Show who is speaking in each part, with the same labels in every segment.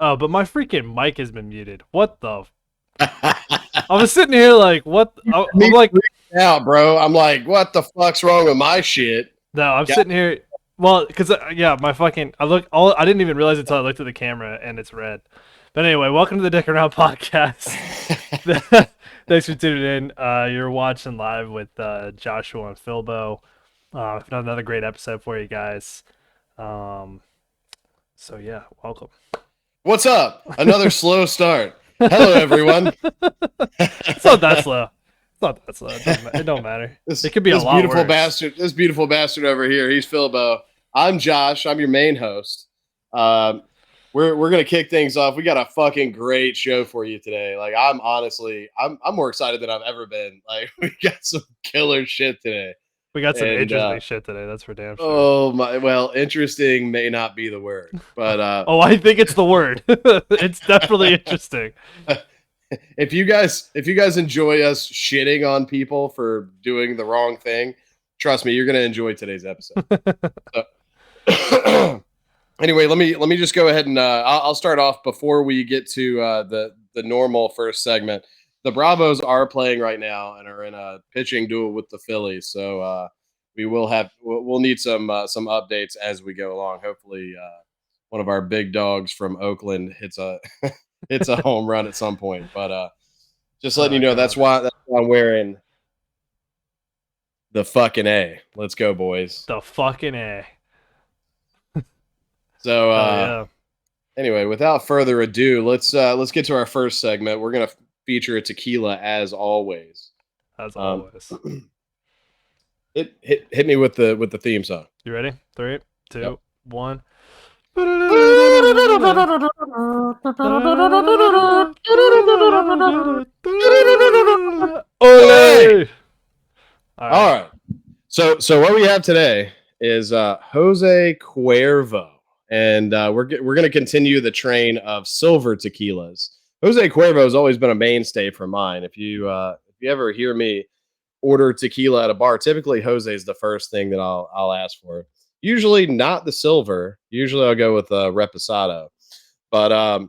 Speaker 1: Oh, but my freaking mic has been muted. What the? I was sitting here like, what? I'm
Speaker 2: Me
Speaker 1: like,
Speaker 2: freaking out, bro. I'm like, what the fuck's wrong with my shit?
Speaker 1: no, I'm
Speaker 2: Yeah.
Speaker 1: sitting here. Well, because yeah, my fucking I didn't even realize it until I looked at the camera and it's red. But anyway, welcome to the Dick Around podcast. Thanks for tuning in. You're watching live with Joshua and Philbo. Another great episode for you guys. Um, so yeah, welcome.
Speaker 2: What's up? Another slow start. Hello, everyone.
Speaker 1: It's not that slow. It's not that slow. It don't matter.
Speaker 2: This
Speaker 1: It could be a
Speaker 2: this
Speaker 1: lot
Speaker 2: beautiful
Speaker 1: worse.
Speaker 2: bastard. This beautiful bastard over here. He's Philbo. I'm Josh. I'm your main host. We're gonna kick things off. We got a fucking great show for you today. Like I'm honestly, I'm more excited than I've ever been. Like we got some killer shit today.
Speaker 1: We got some
Speaker 2: And
Speaker 1: interesting shit today. That's for damn sure.
Speaker 2: oh my, well, interesting may not be the word, but
Speaker 1: Oh, I think it's the word. It's definitely interesting.
Speaker 2: if you guys enjoy us shitting on people for doing the wrong thing, trust me, you're gonna enjoy today's episode. So, anyway, let me just go ahead and I'll start off before we get to the normal first segment. The Bravos are playing right now and are in a pitching duel with the Phillies, so we'll need some updates as we go along. Hopefully, one of our big dogs from Oakland hits a hits a home run at some point. But just letting you know, that's why I'm wearing the fucking A. Let's go, boys.
Speaker 1: The fucking A.
Speaker 2: So
Speaker 1: yeah.
Speaker 2: Anyway, without further ado, let's get to our first segment. We're gonna feature a tequila as always.
Speaker 1: As always.
Speaker 2: Hit me with the theme song.
Speaker 1: You ready? 3, 2,
Speaker 2: Yep.
Speaker 1: 1.
Speaker 2: Hey! All right. So what we have today is Jose Cuervo, and we're going to continue the train of silver tequilas. Jose Cuervo has always been a mainstay for mine. If you ever hear me order tequila at a bar, typically Jose is the first thing that I'll ask for. Usually not the silver. Usually I'll go with Reposado. But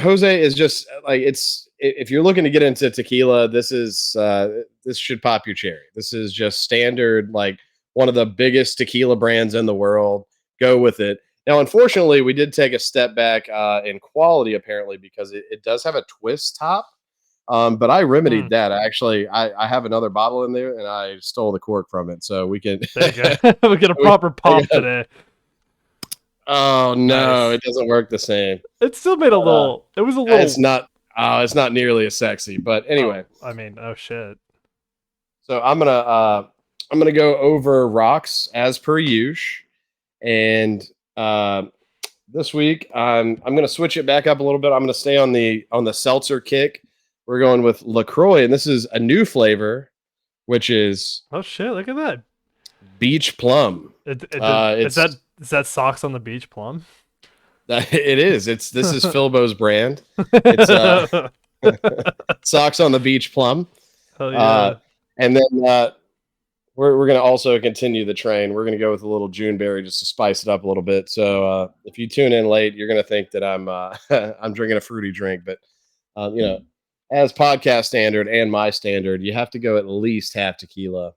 Speaker 2: Jose is just like, if you're looking to get into tequila, this should pop your cherry. This is just standard, like one of the biggest tequila brands in the world. Go with it. Now, unfortunately, we did take a step back in quality, apparently, because it does have a twist top. But I remedied that. I have another bottle in there, and I stole the cork from it, so we can
Speaker 1: we get a proper pop today.
Speaker 2: Oh no, It doesn't work the same.
Speaker 1: It still made a little. It was a little.
Speaker 2: It's not nearly as sexy. But anyway,
Speaker 1: oh shit.
Speaker 2: So I'm gonna go over rocks as per usual, and this week I'm gonna switch it back up a little bit. I'm gonna stay on the seltzer kick. We're going with LaCroix, and this is a new flavor, which is
Speaker 1: oh shit! Look at that
Speaker 2: beach plum.
Speaker 1: Is that socks on the beach plum?
Speaker 2: It is. This is Philbo's brand. It's socks on the beach plum.
Speaker 1: Hell yeah.
Speaker 2: And then we're gonna also continue the train. We're gonna go with a little Juneberry just to spice it up a little bit. So if you tune in late, you're gonna think that I'm I'm drinking a fruity drink, but as podcast standard and my standard, you have to go at least half tequila.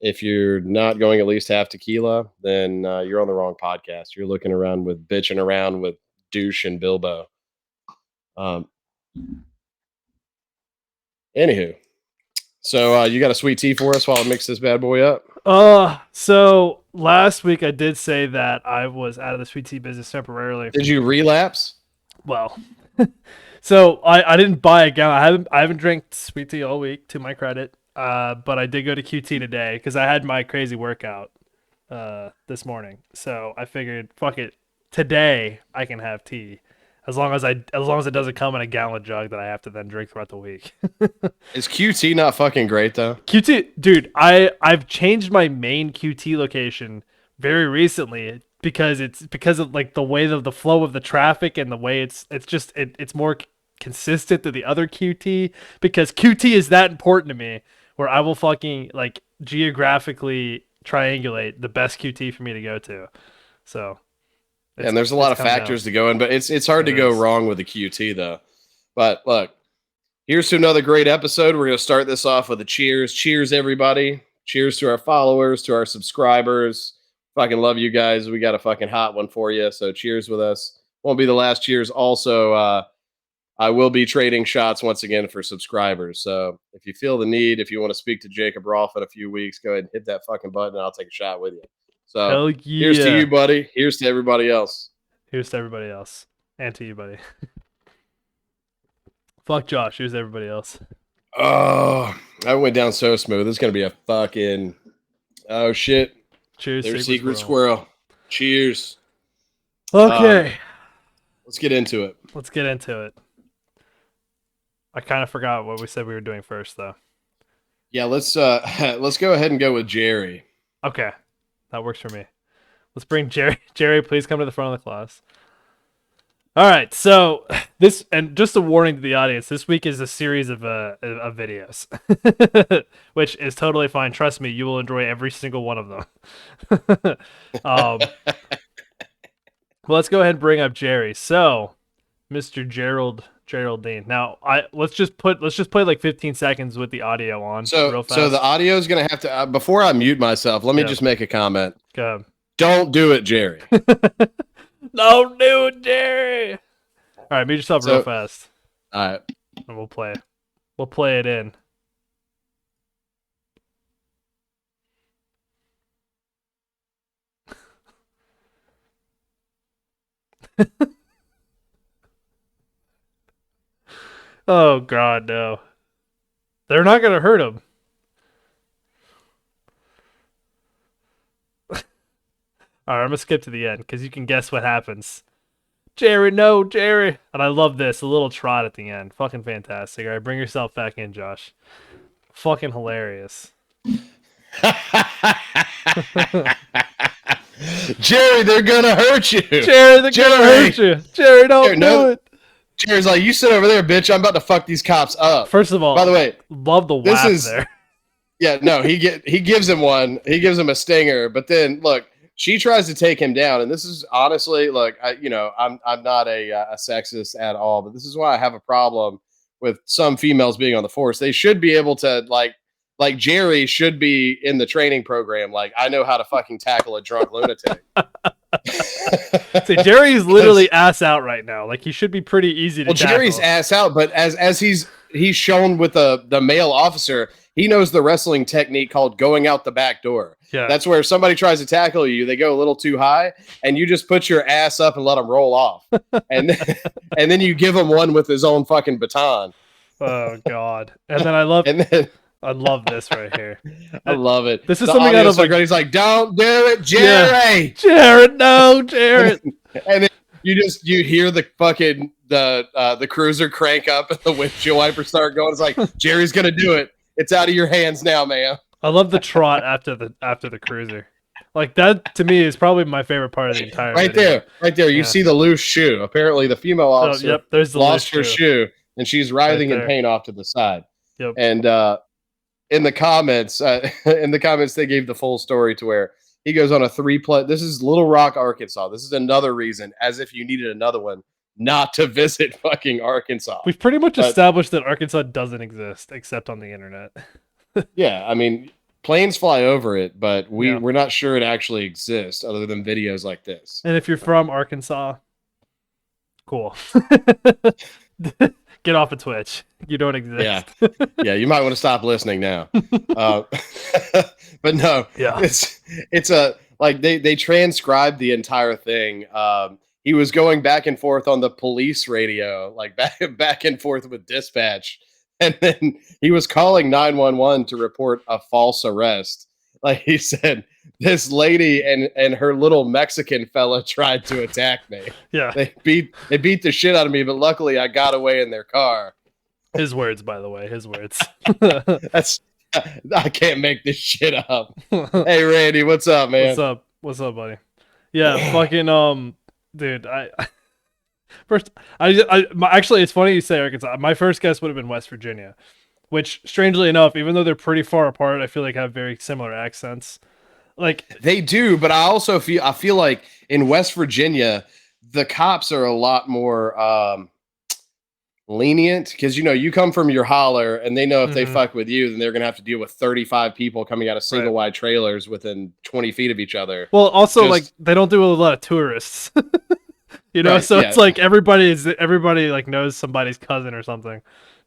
Speaker 2: If you're not going at least half tequila, then you're on the wrong podcast. You're looking around with bitching around with douche and Bilbo. Anywho, so you got a sweet tea for us while I mix this bad boy up?
Speaker 1: So last week I did say that I was out of the sweet tea business temporarily.
Speaker 2: Did you relapse?
Speaker 1: Well, so I didn't buy a gallon. I haven't drank sweet tea all week, to my credit. But I did go to QT today because I had my crazy workout this morning. So I figured, fuck it, today I can have tea as long as it doesn't come in a gallon jug that I have to then drink throughout the week.
Speaker 2: Is QT not fucking great though?
Speaker 1: QT, dude, I've changed my main QT location very recently because of like the way of the flow of the traffic and the way it's more consistent to the other QT, because QT is that important to me where I will fucking like geographically triangulate the best QT for me to go to. So
Speaker 2: And there's a lot of factors to go in, but it's hard to go wrong with the QT though. But look, here's to another great episode. We're going to start this off with a cheers. Cheers, everybody. Cheers to our followers, to our subscribers. Fucking love you guys. We got a fucking hot one for you. So cheers with us. Won't be the last cheers. Also, I will be trading shots once again for subscribers. So if you feel the need, if you want to speak to Jacob Rolfe in a few weeks, go ahead and hit that fucking button and I'll take a shot with you. So here's to you, buddy. Here's to everybody else.
Speaker 1: Here's to everybody else. And to you, buddy. Fuck Josh. Here's to everybody else.
Speaker 2: Oh, I went down so smooth. This is going to be a fucking... Oh, shit.
Speaker 1: Cheers.
Speaker 2: There's Secret Squirrel. Cheers.
Speaker 1: Okay.
Speaker 2: Let's get into it.
Speaker 1: Let's get into it. I kind of forgot what we said we were doing first, though.
Speaker 2: Yeah, let's go ahead and go with Jerry.
Speaker 1: Okay. That works for me. Let's bring Jerry. Jerry, please come to the front of the class. All right, so this, and just a warning to the audience, this week is a series of videos, which is totally fine. Trust me, you will enjoy every single one of them. Well, let's go ahead and bring up Jerry. So, Mr. Geraldine. Now, let's just play like 15 seconds with the audio on. Real fast.
Speaker 2: So the audio is gonna have to. Before I mute myself, let me just make a comment.
Speaker 1: Go ahead.
Speaker 2: Don't do it, Jerry.
Speaker 1: Don't do it, Jerry. All right, mute yourself real fast.
Speaker 2: All right,
Speaker 1: and we'll play. We'll play it in. Oh God, no! They're not gonna hurt him. All right, I'm gonna skip to the end because you can guess what happens. Jerry, no, Jerry. And I love this, a little trot at the end. Fucking fantastic. All right, bring yourself back in, Josh. Fucking hilarious.
Speaker 2: Jerry, they're gonna hurt you.
Speaker 1: Jerry, they're gonna hurt you. Jerry, don't do it.
Speaker 2: Jerry's like, you sit over there, bitch. I'm about to fuck these cops up.
Speaker 1: First of all, by the way, love the laugh there.
Speaker 2: Yeah, no, he gives him one. He gives him a stinger, but then look, she tries to take him down, and this is honestly, look, I'm not a sexist at all, but this is why I have a problem with some females being on the force. They should be able to like Jerry should be in the training program. Like, I know how to fucking tackle a drunk lunatic.
Speaker 1: See, Jerry's literally ass out right now. Like, he should be pretty easy to tackle.
Speaker 2: Jerry's ass out, but as he's shown with the male officer, he knows the wrestling technique called going out the back door.
Speaker 1: Yeah.
Speaker 2: That's where if somebody tries to tackle you, they go a little too high, and you just put your ass up and let them roll off. and then you give him one with his own fucking baton.
Speaker 1: Oh, God. And then I love this right here.
Speaker 2: I love it.
Speaker 1: This is something out of like,
Speaker 2: he's like, don't do it, Jerry.
Speaker 1: Yeah. Jared, no, Jared.
Speaker 2: And then you hear the fucking the cruiser crank up and the windshield wipers start going. It's like, Jerry's gonna do it. It's out of your hands now, man.
Speaker 1: I love the trot after the cruiser. Like, that to me is probably my favorite part of the entire video.
Speaker 2: Right there. You see the loose shoe. Apparently the female officer lost her shoe and she's writhing in pain off to the side.
Speaker 1: Yep.
Speaker 2: And in the comments, they gave the full story to where he goes on a 3+. This is Little Rock, Arkansas. This is another reason, as if you needed another one, not to visit fucking Arkansas.
Speaker 1: We've pretty much established that Arkansas doesn't exist except on the internet.
Speaker 2: Yeah, I mean, planes fly over it, but we're not sure it actually exists other than videos like this.
Speaker 1: And if you're from Arkansas, cool. Get off of Twitch. You don't exist.
Speaker 2: Yeah, you might want to stop listening now. But no, it's a like they transcribed the entire thing. He was going back and forth on the police radio, like back and forth with dispatch, and then he was calling 911 to report a false arrest. Like, he said, this lady and her little Mexican fella tried to attack me.
Speaker 1: Yeah.
Speaker 2: They beat the shit out of me, but luckily I got away in their car.
Speaker 1: His words, by the way, his words.
Speaker 2: I can't make this shit up. Hey, Randy, what's up, man?
Speaker 1: What's up, buddy? Yeah, fucking dude, actually, it's funny you say Arkansas. My first guess would have been West Virginia, which, strangely enough, even though they're pretty far apart, I feel like have very similar accents. Like
Speaker 2: they do, but I feel like in West Virginia, the cops are a lot more lenient because you come from your holler and they know if they fuck with you, then they're gonna have to deal with 35 people coming out of single wide trailers within 20 feet of each other.
Speaker 1: Well, also like they don't do a lot of tourists. So it's like everybody like knows somebody's cousin or something.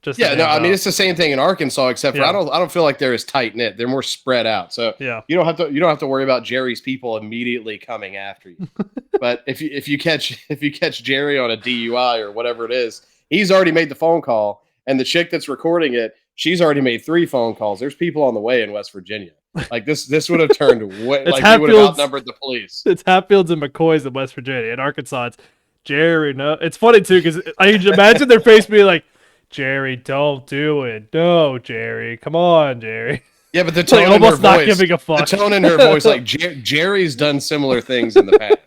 Speaker 2: I mean it's the same thing in Arkansas, except for I don't feel like they're as tight knit. They're more spread out. So you don't have to worry about Jerry's people immediately coming after you. But if you catch Jerry on a DUI or whatever it is, he's already made the phone call, and the chick that's recording it, she's already made 3 phone calls. There's people on the way in West Virginia. Like this would have turned way like they would have outnumbered the police.
Speaker 1: It's Hatfields and McCoys in West Virginia. In Arkansas, it's Jerry. No, it's funny too because I imagine their face being like, "Jerry, don't do it. No, Jerry, come on, Jerry."
Speaker 2: Yeah, but the tone
Speaker 1: like,
Speaker 2: in
Speaker 1: almost
Speaker 2: her
Speaker 1: not
Speaker 2: voice,
Speaker 1: giving a fuck.
Speaker 2: The tone in her voice, like Jerry's done similar things in the past.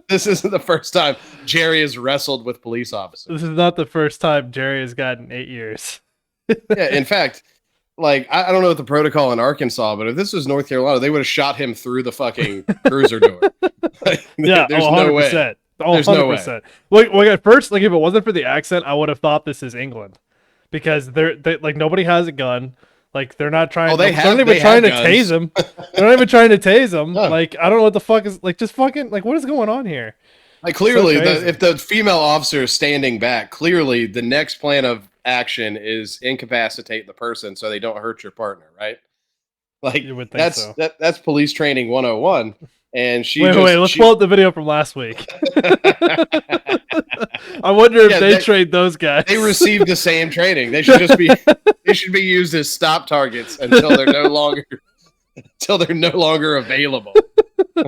Speaker 2: This isn't the first time Jerry has wrestled with police officers.
Speaker 1: This is not the first time Jerry has gotten 8 years.
Speaker 2: Yeah, in fact, like I don't know what the protocol in Arkansas, but if this was North Carolina, they would have shot him through the fucking cruiser door. Like,
Speaker 1: yeah, there's 100%. No way. There's 100%. No way. Like at first, like if it wasn't for the accent, I would have thought this is England, because they like nobody has a gun. Like they're not trying. They're not even trying to tase him. They're not even trying to tase him. No. Like I don't know what the fuck is like. Just fucking like what is going on here?
Speaker 2: Like clearly, if the female officer is standing back, clearly the next plan of action is incapacitate the person so they don't hurt your partner, right? Like that's police training 101. And she
Speaker 1: wait, let's pull up the video from last week. I wonder if they trained those guys.
Speaker 2: They received the same training. They should just be used as stop targets until they're no longer available.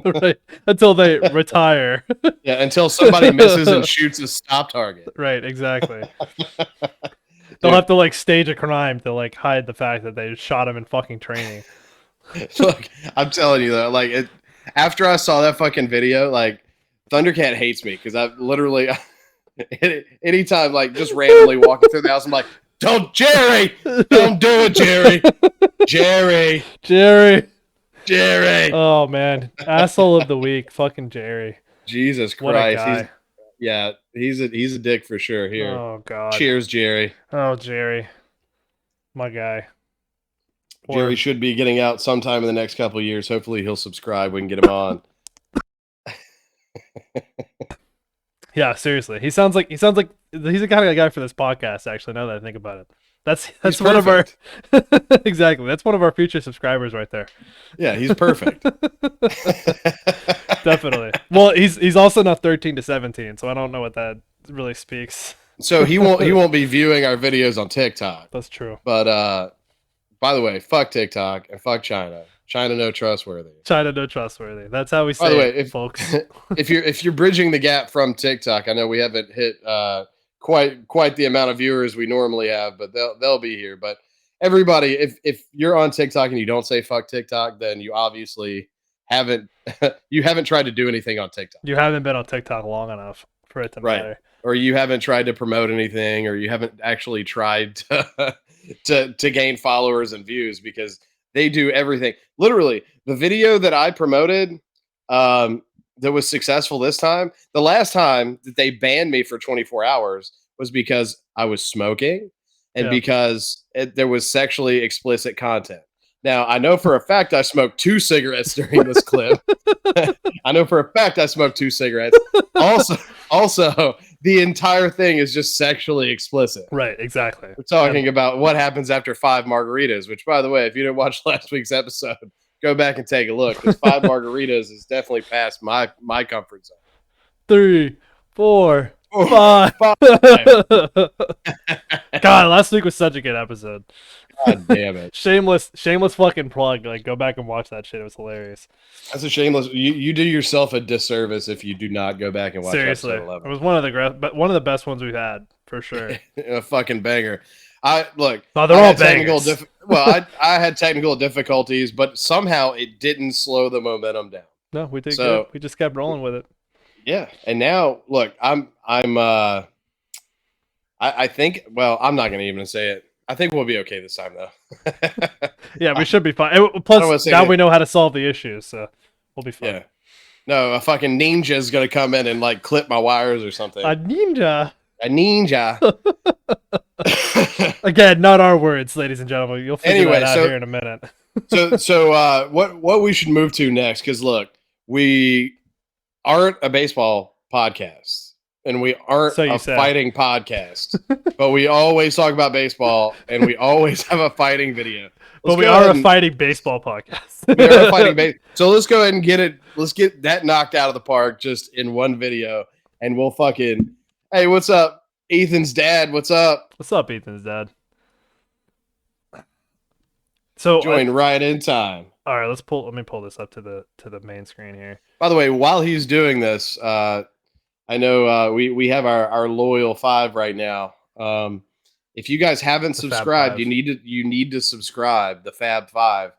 Speaker 1: Right. Until they retire.
Speaker 2: Yeah, until somebody misses and shoots a stop target.
Speaker 1: Right, exactly. They'll have to like stage a crime to like hide the fact that they shot him in fucking training.
Speaker 2: Look, I'm telling you though, like after I saw that fucking video, like Thundercat hates me because I've literally anytime like just randomly walking through the house, I'm like, don't do it, Jerry.
Speaker 1: Oh man, asshole of the week, fucking Jerry.
Speaker 2: Jesus Christ, he's a dick for sure. Here,
Speaker 1: oh god,
Speaker 2: cheers, Jerry.
Speaker 1: Oh Jerry, my guy.
Speaker 2: Jerry should be getting out sometime in the next couple of years. Hopefully he'll subscribe. We can get him on.
Speaker 1: Yeah, seriously. He sounds like he's the kind of guy for this podcast, actually, now that I think about it. That's one of our exactly. That's one of our future subscribers right there.
Speaker 2: Yeah, he's perfect.
Speaker 1: Definitely. Well, he's also not 13 to 17, so I don't know what that really speaks.
Speaker 2: So he won't be viewing our videos on TikTok.
Speaker 1: That's true.
Speaker 2: But by the way, fuck TikTok and fuck China. China no trustworthy.
Speaker 1: China no trustworthy. That's how we say it, folks.
Speaker 2: if you're bridging the gap from TikTok, I know we haven't hit quite the amount of viewers we normally have, but they'll be here. But everybody, if you're on TikTok and you don't say fuck TikTok, then you obviously haven't tried to do anything on TikTok.
Speaker 1: You haven't been on TikTok long enough for it to matter.
Speaker 2: Or you haven't tried to promote anything, or you haven't actually tried to gain followers and views, because they do everything. Literally, the video that I promoted that was successful this time, the last time that they banned me for 24 hours was because I was smoking and because there was sexually explicit content. Now, I know for a fact I smoked 2 cigarettes during this clip. I know for a fact I smoked 2 cigarettes. Also, the entire thing is just sexually explicit.
Speaker 1: Right, exactly.
Speaker 2: We're talking about what happens after 5 margaritas, which, by the way, if you didn't watch last week's episode, go back and take a look, because 5 margaritas is definitely past my comfort zone.
Speaker 1: 3, 4, 5. God, last week was such a good episode.
Speaker 2: God damn it.
Speaker 1: Shameless fucking plug. Like, go back and watch that shit. It was hilarious.
Speaker 2: That's a shameless. You do yourself a disservice if you do not go back and watch episode 11.
Speaker 1: It was one of the best ones we've had, for sure.
Speaker 2: A fucking banger. They're
Speaker 1: all bangers.
Speaker 2: I had technical difficulties, but somehow it didn't slow the momentum down.
Speaker 1: No, we did good. We just kept rolling with it.
Speaker 2: Yeah, and now look, I think. Well, I'm not going to even say it. I think we'll be okay this time, though.
Speaker 1: Yeah, we should be fine. And
Speaker 2: I don't wanna
Speaker 1: plus,
Speaker 2: say
Speaker 1: now
Speaker 2: that.
Speaker 1: we know how to solve the issues, so we'll be fine.
Speaker 2: Yeah. No, a fucking ninja is gonna come in and like clip my wires or something.
Speaker 1: A ninja.
Speaker 2: A ninja.
Speaker 1: Again, not our words, ladies and gentlemen. You'll figure
Speaker 2: Anyway,
Speaker 1: that out
Speaker 2: so
Speaker 1: here in a minute.
Speaker 2: what we should move to next? Because look, we aren't a baseball podcast, and we aren't
Speaker 1: So you
Speaker 2: a
Speaker 1: say.
Speaker 2: fighting podcast, but we always talk about baseball, and we always have a fighting video.
Speaker 1: But we are a fighting baseball podcast.
Speaker 2: We are a fighting baseball. So let's go ahead and get it. Let's get that knocked out of the park just in one video, and we'll fucking. Hey, what's up, Ethan's dad? What's up?
Speaker 1: What's up, Ethan's dad? So
Speaker 2: join right in time.
Speaker 1: All right, let me pull this up to the main screen here.
Speaker 2: By the way, while he's doing this, I know we have our loyal 5 right now. If you guys haven't subscribed, you need to subscribe, the Fab 5.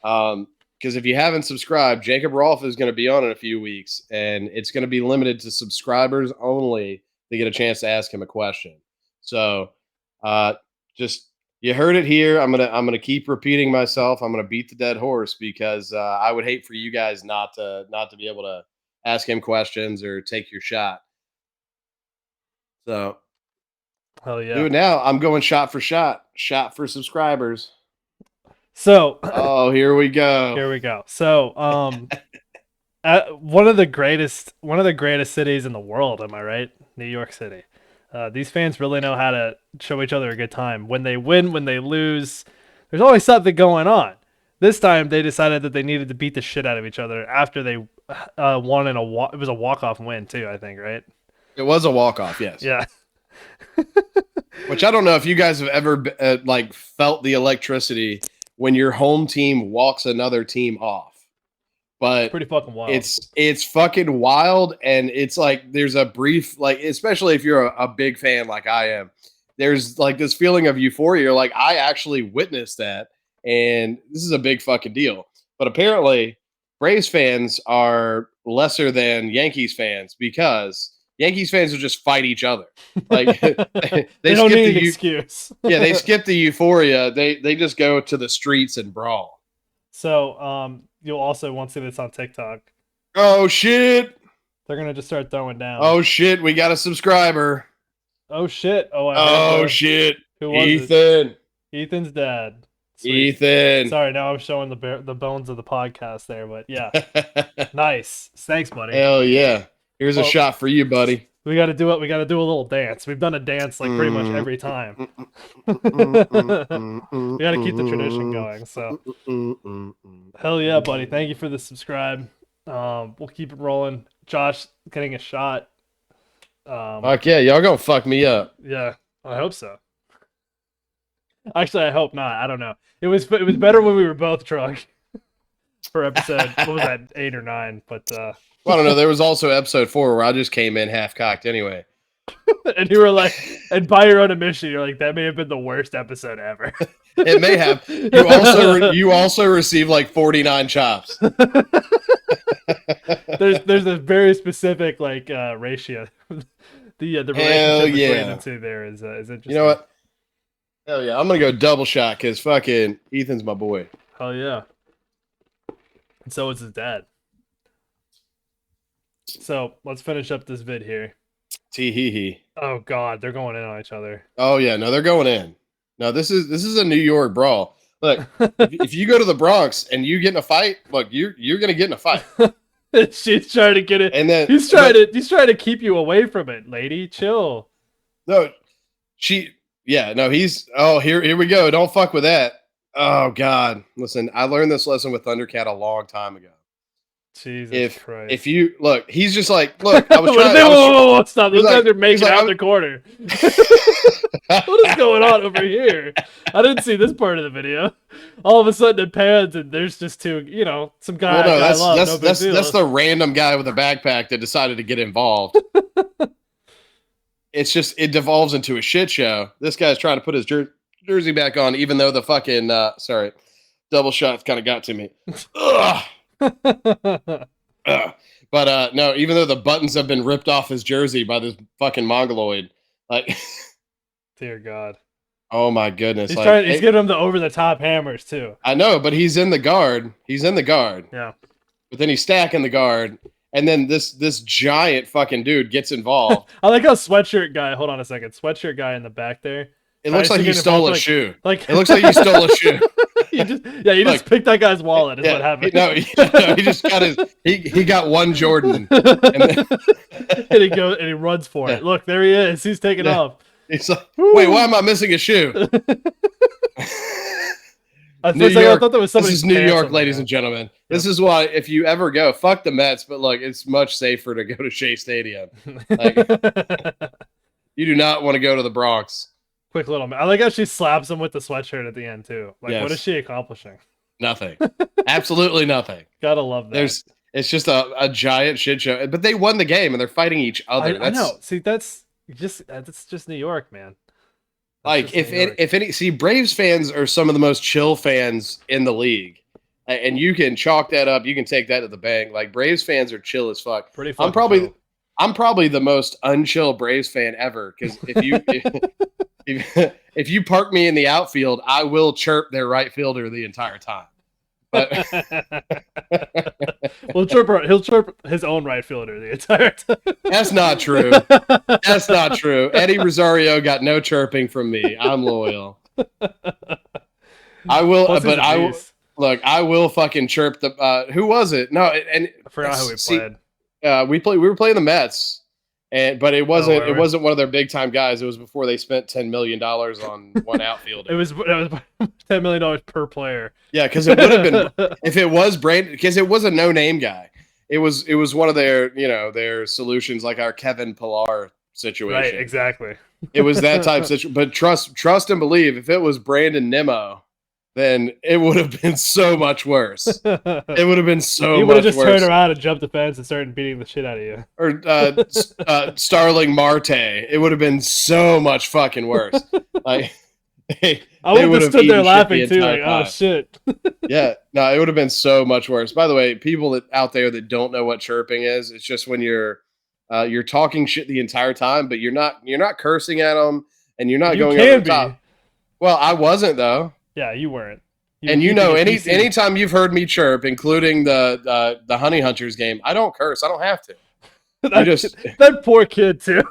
Speaker 2: Because if you haven't subscribed, Jacob Rolfe is going to be on in a few weeks, and it's going to be limited to subscribers only to get a chance to ask him a question. So just you heard it here. I'm gonna keep repeating myself. I'm gonna beat the dead horse because I would hate for you guys not to be able to ask him questions or take your shot. So
Speaker 1: hell yeah.
Speaker 2: Do it now. I'm going shot for subscribers.
Speaker 1: So
Speaker 2: oh, here we go.
Speaker 1: Here we go. So one of the greatest cities in the world, am I right? New York City. These fans really know how to show each other a good time. When they win, when they lose, there's always something going on. This time, they decided that they needed to beat the shit out of each other after they won in it was a walk-off win too, I think, right?
Speaker 2: It was a walk-off, yes.
Speaker 1: Yeah.
Speaker 2: Which I don't know if you guys have ever like felt the electricity when your home team walks another team off. But
Speaker 1: pretty fucking wild.
Speaker 2: It's fucking wild, and it's like there's a brief, like, especially if you're a big fan like I am, there's like this feeling of euphoria. You're like, I actually witnessed that, and this is a big fucking deal. But apparently, Braves fans are lesser than Yankees fans because Yankees fans will just fight each other. Like they
Speaker 1: don't need an excuse.
Speaker 2: Yeah, they skip the euphoria. They just go to the streets and brawl.
Speaker 1: So you'll also want to see this on TikTok.
Speaker 2: Oh shit!
Speaker 1: They're gonna just start throwing down.
Speaker 2: Oh shit! We got a subscriber.
Speaker 1: Oh shit!
Speaker 2: Oh shit!
Speaker 1: Who was
Speaker 2: Ethan?
Speaker 1: It? Ethan's dad.
Speaker 2: Sweet. Ethan.
Speaker 1: Sorry, now I'm showing the bones of the podcast there, but yeah, nice. Thanks, buddy.
Speaker 2: Hell yeah! Here's a shot for you, buddy.
Speaker 1: We got to do it. We got to do a little dance. We've done a dance like pretty much every time. We got to keep the tradition going. So, hell yeah, buddy! Thank you for the subscribe. We'll keep it rolling. Josh getting a shot.
Speaker 2: Fuck yeah, y'all gonna fuck me up.
Speaker 1: Yeah, I hope so. Actually, I hope not. I don't know. It was better when we were both drunk. For episode, what was that, 8 or 9? But
Speaker 2: well, I don't know. There was also episode 4 where I just came in half cocked anyway.
Speaker 1: And you were like, and by your own admission, you're like, that may have been the worst episode ever.
Speaker 2: It may have. You also received like 49 chops.
Speaker 1: There's a very specific like ratio. The relationship between the two there is interesting.
Speaker 2: You know what? Hell yeah, I'm gonna go double shot because fucking Ethan's my boy.
Speaker 1: Hell yeah. And so is his dad. So let's finish up this vid here.
Speaker 2: Tee hee hee.
Speaker 1: Oh god, they're going in on each other.
Speaker 2: Oh yeah, no, they're going in. No, this is a New York brawl. Look, if you go to the Bronx and you get in a fight, look, you're gonna get in a fight.
Speaker 1: She's trying to get it,
Speaker 2: and then
Speaker 1: he's trying to keep you away from it, lady. Chill.
Speaker 2: No, he's here we go. Don't fuck with that. Oh god, listen, I learned this lesson with Thundercat a long time ago.
Speaker 1: Jesus Christ.
Speaker 2: If you look, he's just like, look, I was trying
Speaker 1: whoa, stop. Those guys are making out the corner. What is going on over here? I didn't see this part of the video. All of a sudden it pans and there's just two, some guy.
Speaker 2: Well, no, that's the random guy with a backpack that decided to get involved. It's just, it devolves into a shit show. This guy's trying to put his jersey back on, even though the fucking, double shots kind of got to me. Ugh. But no, even though the buttons have been ripped off his jersey by this fucking mongoloid, like,
Speaker 1: dear God.
Speaker 2: Oh my goodness!
Speaker 1: He's giving him the over the top hammers too.
Speaker 2: I know, but he's in the guard.
Speaker 1: Yeah.
Speaker 2: But then he's stacking the guard, and then this giant fucking dude gets involved.
Speaker 1: I like how sweatshirt guy. Hold on a second. Sweatshirt guy in the back there.
Speaker 2: It looks like he stole a shoe.
Speaker 1: Like
Speaker 2: it looks like he stole a shoe.
Speaker 1: You just picked that guy's wallet. Is what happened.
Speaker 2: No, he just got he got one Jordan, and,
Speaker 1: then, and he goes and he runs for it. Look, there he is. He's taking off.
Speaker 2: He's like, wait, why am I missing a shoe?
Speaker 1: I thought that was somebody.
Speaker 2: This is New York, ladies and gentlemen. Yep. This is why, if you ever go, fuck the Mets, but look, it's much safer to go to Shea Stadium. Like, you do not want to go to the Bronx.
Speaker 1: Quick little. I like how she slaps him with the sweatshirt at the end too. Like, What is she accomplishing?
Speaker 2: Nothing. Absolutely nothing.
Speaker 1: Gotta love that.
Speaker 2: It's just a giant shit show. But they won the game and they're fighting each other.
Speaker 1: I know. See, that's just New York, man.
Speaker 2: Like if any, see, Braves fans are some of the most chill fans in the league, and you can chalk that up. You can take that to the bank. Like, Braves fans are chill as fuck.
Speaker 1: Pretty.
Speaker 2: I'm probably the most unchill Braves fan ever, because if you park me in the outfield, I will chirp their right fielder the entire time. But
Speaker 1: he'll chirp his own right fielder the entire time.
Speaker 2: That's not true. That's not true. Eddie Rosario got no chirping from me. I'm loyal. I will, I will fucking chirp the. Who was it? No, and
Speaker 1: I forgot who we played.
Speaker 2: We were playing the Mets. But it wasn't one of their big time guys. It was before they spent $10 million on one outfielder.
Speaker 1: it was $10 million per player.
Speaker 2: Yeah, because it would have been if it was Brandon, because it was a no name guy. It was one of their solutions, like our Kevin Pillar situation.
Speaker 1: Right, exactly.
Speaker 2: It was that type of situation. But trust and believe, if it was Brandon Nimmo, then it would have been so much worse. It would have been so much worse. He would have just
Speaker 1: turned around and jumped the fence and started beating the shit out of you.
Speaker 2: Or Starling Marte. It would have been so much fucking worse. Like,
Speaker 1: I would have stood there laughing too, like, oh shit.
Speaker 2: Yeah, no, it would have been so much worse. By the way, people out there that don't know what chirping is, it's just when you're talking shit the entire time, but you're not cursing at them, and you're not going over the top. Well, I wasn't though.
Speaker 1: Yeah, you weren't.
Speaker 2: Anytime you've heard me chirp, including the Honey Hunters game, I don't curse. I don't have to.
Speaker 1: That poor kid too.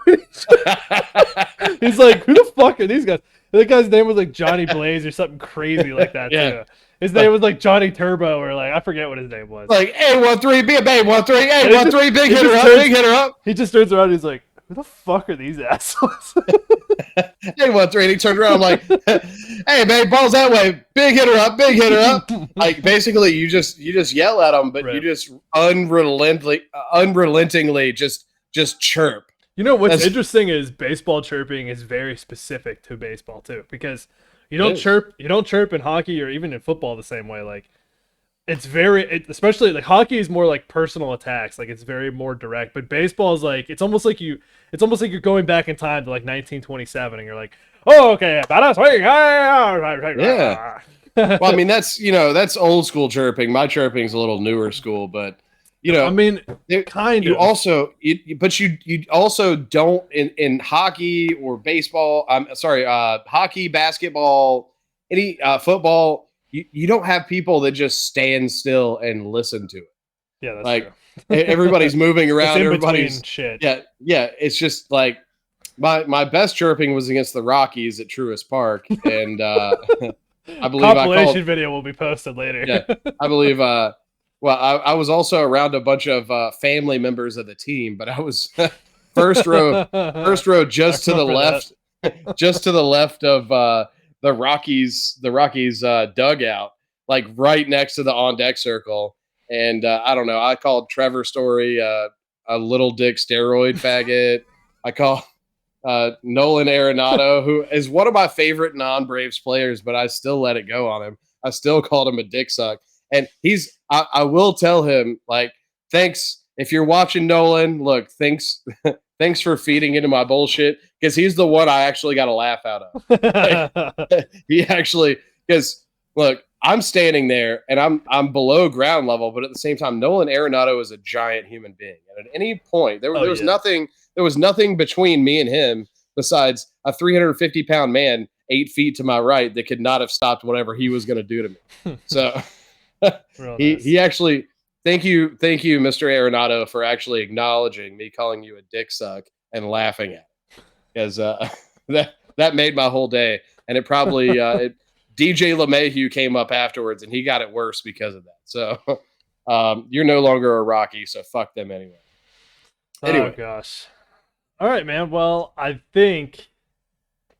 Speaker 1: He's like, who the fuck are these guys? That guy's name was like Johnny Blaze or something crazy like that. Yeah. Too. His name was like Johnny Turbo, or like I forget what his name was.
Speaker 2: Like A13, be a babe, 13, A13, big hitter up.
Speaker 1: He just turns around and he's like, who the fuck are these assholes?
Speaker 2: A13, he turned around like, hey babe, ball's that way, big hitter up. Like, basically you just yell at them, but you just unrelentingly just chirp.
Speaker 1: You know what's interesting is baseball chirping is very specific to baseball too, because you don't chirp in hockey or even in football the same way. Like, especially like hockey is more like personal attacks, like it's very more direct. But baseball is like it's almost like you're going back in time to like 1927, and you're like, oh okay,
Speaker 2: yeah. Well, I mean that's old school chirping. My chirping's a little newer school, but.
Speaker 1: I mean, kind of.
Speaker 2: You also don't in hockey or baseball. Hockey, basketball, any football. You don't have people that just stand still and listen to it.
Speaker 1: Yeah, that's
Speaker 2: like
Speaker 1: true.
Speaker 2: Everybody's moving around. Everybody's
Speaker 1: shit.
Speaker 2: Yeah. It's just like my best chirping was against the Rockies at Truist Park, and I believe
Speaker 1: compilation video will be posted later.
Speaker 2: Yeah, I believe. Well, I was also around a bunch of family members of the team, but I was first row, just to the left, just to the left of the Rockies dugout, like right next to the on deck circle. And I don't know. I called Trevor Story a little dick steroid faggot. I call Nolan Arenado, who is one of my favorite non-Braves players, but I still let it go on him. I still called him a dick suck. And I will tell him, like, thanks. If you're watching, Nolan, look, thanks for feeding into my bullshit, because he's the one I actually got a laugh out of. Like, he actually, because look, I'm standing there and I'm below ground level, but at the same time, Nolan Arenado is a giant human being. And at any point, there was nothing between me and him besides a 350-pound man 8 feet to my right that could not have stopped whatever he was going to do to me. So he actually, thank you, Mr. Arenado, for actually acknowledging me calling you a dick suck and laughing at it, because that made my whole day. And it probably DJ LeMahieu came up afterwards and he got it worse because of that. So you're no longer a Rocky, so fuck them anyway.
Speaker 1: Oh gosh. All right, man. Well, I think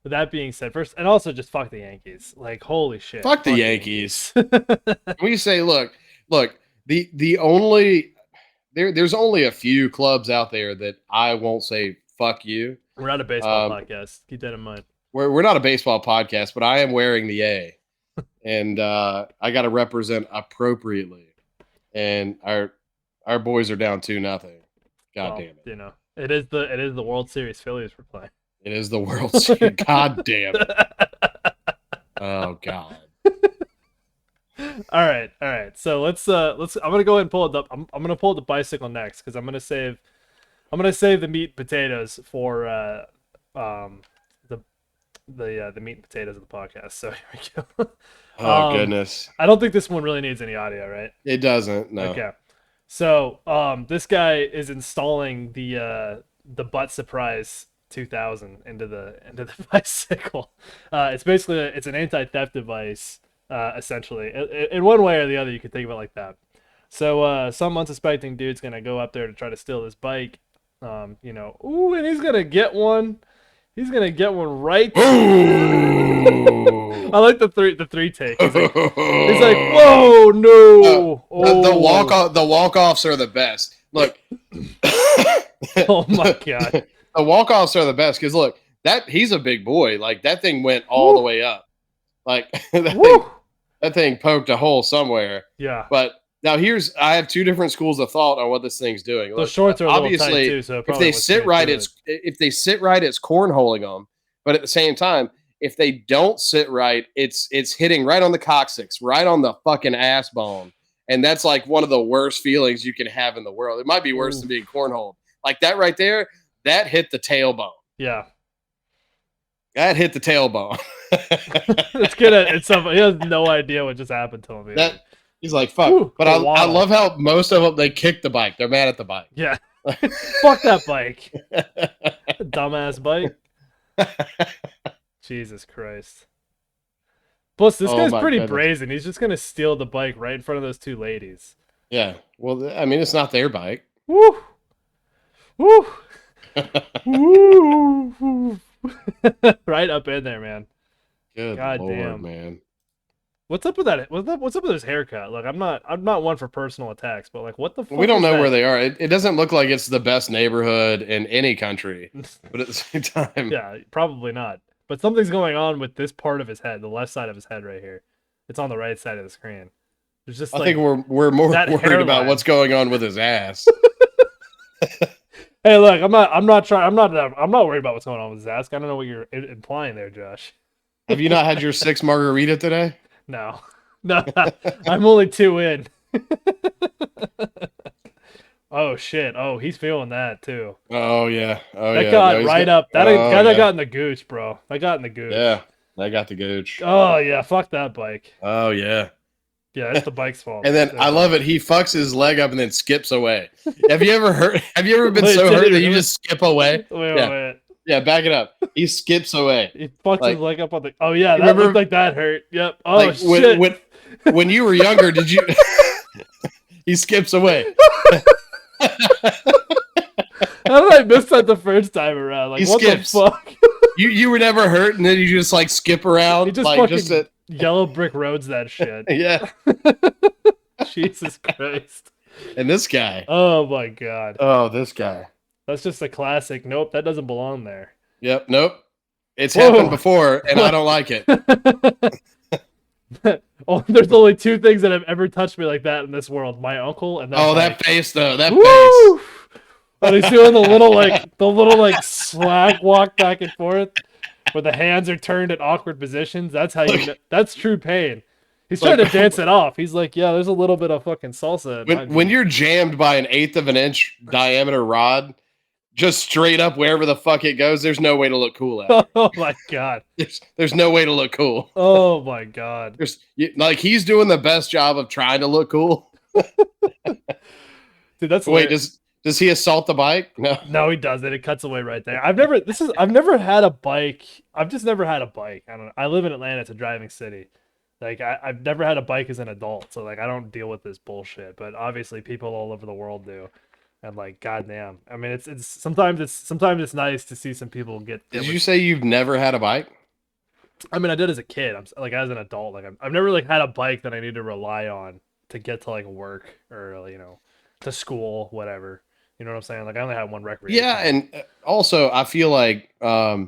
Speaker 1: with that being said, first, and also just fuck the Yankees. Like, holy shit.
Speaker 2: Fuck the Yankees. We say, look, the only there's only a few clubs out there that I won't say fuck you.
Speaker 1: We're not a baseball podcast. Keep that in mind.
Speaker 2: We're not a baseball podcast, but I am wearing the A, and I got to represent appropriately. And our boys are down 2-0. God damn it!
Speaker 1: You know, it is the World Series Phillies we're playing.
Speaker 2: It is the World Series. God damn it! Oh God!
Speaker 1: All right. So let's. I'm gonna go ahead and pull it up. I'm gonna pull the bicycle next because I'm gonna save the meat and potatoes for the meat and potatoes of the podcast. So here we go.
Speaker 2: Oh goodness!
Speaker 1: I don't think this one really needs any audio, right?
Speaker 2: It doesn't. No.
Speaker 1: Okay. So this guy is installing the butt surprise 2000 into the bicycle. It's basically it's an anti-theft device, essentially. In one way or the other, you could think of it like that. So some unsuspecting dude's gonna go up there to try to steal this bike. And he's gonna get one. He's gonna get one right. I like the three take. He's like, whoa, no.
Speaker 2: The walk-offs are the best. Look.
Speaker 1: Oh my God.
Speaker 2: The walk-offs are the best because look, he's a big boy. Like that thing went all the way up. Like that thing poked a hole somewhere.
Speaker 1: Yeah.
Speaker 2: But now I have two different schools of thought on what this thing's doing.
Speaker 1: The shorts are obviously tight too, so
Speaker 2: if they sit right, it's cornholing them. But at the same time, if they don't sit right, it's hitting right on the coccyx, right on the fucking ass bone. And that's like one of the worst feelings you can have in the world. It might be worse than being cornholed. Like that right there, that hit the tailbone.
Speaker 1: Yeah.
Speaker 2: That hit the tailbone.
Speaker 1: It's good. He has no idea what just happened to him.
Speaker 2: He's like, fuck. Ooh, but I love how most of them, they kick the bike. They're mad at the bike.
Speaker 1: Yeah. Fuck that bike. Dumbass bike. Jesus Christ. Plus, this guy's pretty brazen. He's just going to steal the bike right in front of those two ladies.
Speaker 2: Yeah. Well, I mean, it's not their bike.
Speaker 1: Woo! Woo! Woo! Right up in there, man.
Speaker 2: Good
Speaker 1: God
Speaker 2: Lord,
Speaker 1: damn,
Speaker 2: man.
Speaker 1: What's up with that? What's up with his haircut? Like, I'm not one for personal attacks, but like, what the fuck?
Speaker 2: We don't know where they are. It doesn't look like it's the best neighborhood in any country, but at the same time,
Speaker 1: yeah, probably not. But something's going on with this part of his head, the left side of his head right here. It's on the right side of the screen. There's just
Speaker 2: I think we're more worried about what's going on with his ass.
Speaker 1: Hey, look, I'm not worried about what's going on with his ass. I don't know what you're implying there, Josh.
Speaker 2: Have you not had your 6th margarita today?
Speaker 1: No, I'm only 2 in. Oh shit! Oh, he's feeling that too.
Speaker 2: Oh yeah. Oh
Speaker 1: that
Speaker 2: yeah.
Speaker 1: got right up. That got in the gooch, bro. That got in the gooch.
Speaker 2: Yeah, that got the gooch.
Speaker 1: Oh yeah, fuck that bike.
Speaker 2: Oh yeah.
Speaker 1: Yeah, it's the bike's fault.
Speaker 2: And then I love it. He fucks his leg up and then skips away. Have you ever been so hurt that you just skip away?
Speaker 1: Wait.
Speaker 2: Yeah, back it up. He skips away.
Speaker 1: He fucks his leg up on the. Oh yeah, that looked like that hurt. Yep. Oh like,
Speaker 2: shit. When you were younger, did you? He skips away.
Speaker 1: How did I miss that the first time around? Like, what the fuck?
Speaker 2: You were never hurt, and then you just like skip around.
Speaker 1: He just
Speaker 2: like
Speaker 1: fucking yellow brick roads that shit.
Speaker 2: Yeah.
Speaker 1: Jesus Christ.
Speaker 2: And this guy.
Speaker 1: Oh my God.
Speaker 2: Oh, this guy.
Speaker 1: That's just a classic. Nope, that doesn't belong there.
Speaker 2: Yep. Nope. It's happened before, and I don't like it.
Speaker 1: Oh, there's only 2 things that have ever touched me like that in this world: my uncle and that.
Speaker 2: Oh,
Speaker 1: bike.
Speaker 2: that face though. That face.
Speaker 1: And he's doing the little slack walk back and forth, where the hands are turned at awkward positions. That's how you. That's true pain. He's trying to dance it off. He's like, yeah, there's a little bit of fucking salsa.
Speaker 2: When you're jammed by an 1/8 of an inch diameter rod, just straight up wherever the fuck it goes. There's no way to look cool at it.
Speaker 1: Oh my god.
Speaker 2: There's no way to look cool.
Speaker 1: Oh my god.
Speaker 2: Like he's doing the best job of trying to look cool.
Speaker 1: Dude, that's
Speaker 2: wait. Does he assault the bike?
Speaker 1: No, he doesn't. It cuts away right there. I've never had a bike. I've just never had a bike. I don't know. I live in Atlanta. It's a driving city. Like I've never had a bike as an adult, so like I don't deal with this bullshit. But obviously, people all over the world do, and like, goddamn. I mean, it's sometimes it's nice to see some people get.
Speaker 2: Did you say you've never had a bike?
Speaker 1: I mean, I did as a kid. I'm like as an adult. Like I've never like had a bike that I need to rely on to get to like work or to school, whatever. You know what I'm saying? Like I only had one recreation.
Speaker 2: Yeah, and also I feel like I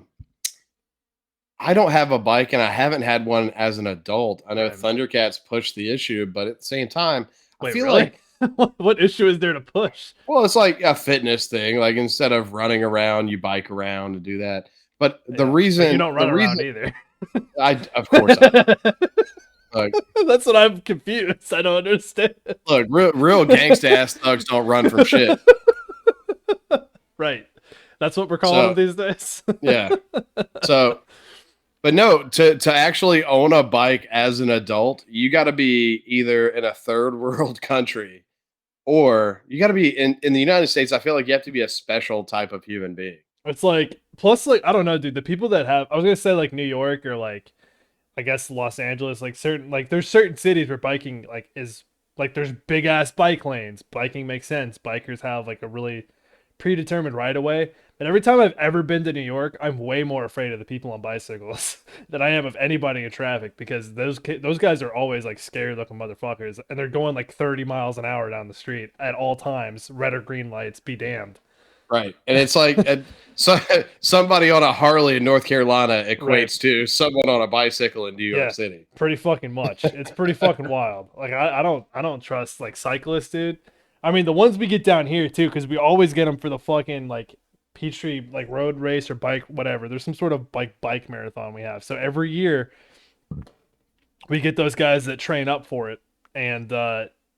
Speaker 2: don't have a bike and I haven't had one as an adult. I know
Speaker 1: Right.
Speaker 2: Thundercats pushed the issue, but at the same time,
Speaker 1: Wait,
Speaker 2: I feel
Speaker 1: really?
Speaker 2: like
Speaker 1: what issue is there to push?
Speaker 2: well, it's like a fitness thing. Like instead of running around, you bike around to do that. But the reason
Speaker 1: but you don't run around either.
Speaker 2: Of course, look,
Speaker 1: that's what I'm confused. I don't understand.
Speaker 2: Look, real gangsta ass thugs don't run from shit.
Speaker 1: Right. That's what we're calling them these days.
Speaker 2: Yeah. So, but no, to actually own a bike as an adult, you got to be either in a third world country or you got to be in the United States. I feel like you have to be a special type of human being.
Speaker 1: It's like, plus, like, I don't know, dude. The people that have, I was going to say like New York or like, I guess Los Angeles, like there's certain cities where biking like is like there's big ass bike lanes. Biking makes sense. Bikers have like a really predetermined right of way. But every time I've ever been to New York, I'm way more afraid of the people on bicycles than I am of anybody in traffic because those guys are always like scary looking motherfuckers and they're going like 30 miles an hour down the street at all times, red or green lights, be damned.
Speaker 2: Right. And it's like somebody on a Harley in North Carolina equates to someone on a bicycle in New York City.
Speaker 1: Pretty fucking much. It's pretty fucking wild. Like I don't trust like cyclists, dude. I mean, the ones we get down here too, because we always get them for the fucking like Peachtree like road race or bike, whatever. There's some sort of bike marathon we have. So every year we get those guys that train up for it. And